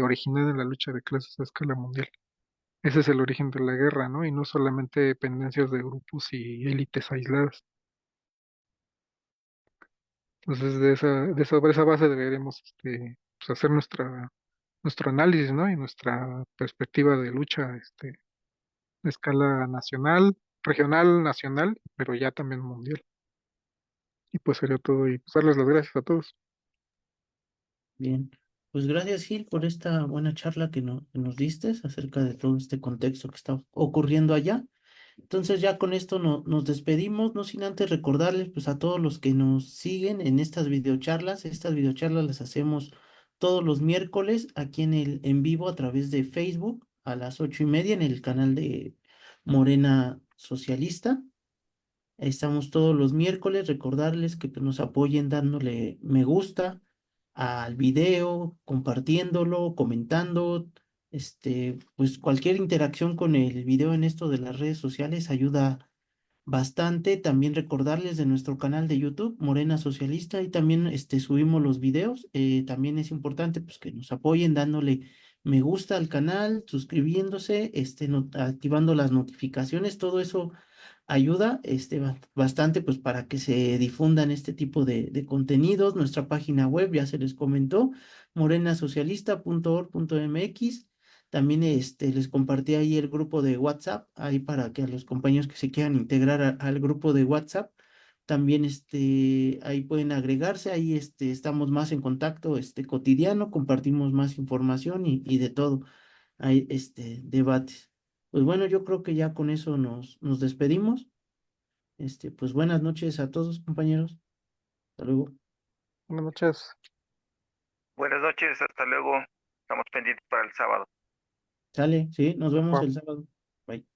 original en la lucha de clases a escala mundial. Ese es el origen de la guerra, ¿no? Y no solamente dependencias de grupos y élites aisladas. Entonces, sobre esa base deberemos pues, hacer nuestro análisis, ¿no? Y nuestra perspectiva de lucha, de escala nacional, regional, nacional, pero ya también mundial. Y pues sería todo. Y pues darles las gracias a todos. Bien, pues gracias Gil por esta buena charla que nos diste acerca de todo este contexto que está ocurriendo allá. Entonces ya con esto nos despedimos, no sin antes recordarles pues a todos los que nos siguen en estas videocharlas las hacemos todos los miércoles aquí en vivo a través de Facebook a las 8:30 en el canal de Morena Socialista. Estamos todos los miércoles, recordarles que pues, nos apoyen dándole me gusta al video, compartiéndolo, comentando, pues cualquier interacción con el video en esto de las redes sociales ayuda bastante. También recordarles de nuestro canal de YouTube, Morena Socialista, y también subimos los videos. También es importante pues, que nos apoyen dándole me gusta al canal, suscribiéndose, activando las notificaciones. Todo eso ayuda bastante pues, para que se difundan este tipo de contenidos. Nuestra página web, ya se les comentó, morenasocialista.org.mx. También les compartí ahí el grupo de WhatsApp, ahí para que a los compañeros que se quieran integrar al grupo de WhatsApp, también ahí pueden agregarse, ahí estamos más en contacto cotidiano, compartimos más información y de todo, hay debates. Pues bueno, yo creo que ya con eso nos despedimos. Pues buenas noches a todos, compañeros. Hasta luego. Buenas noches. Buenas noches, hasta luego. Estamos pendientes para el sábado. Sale, sí, nos vemos Va. el sábado. Bye.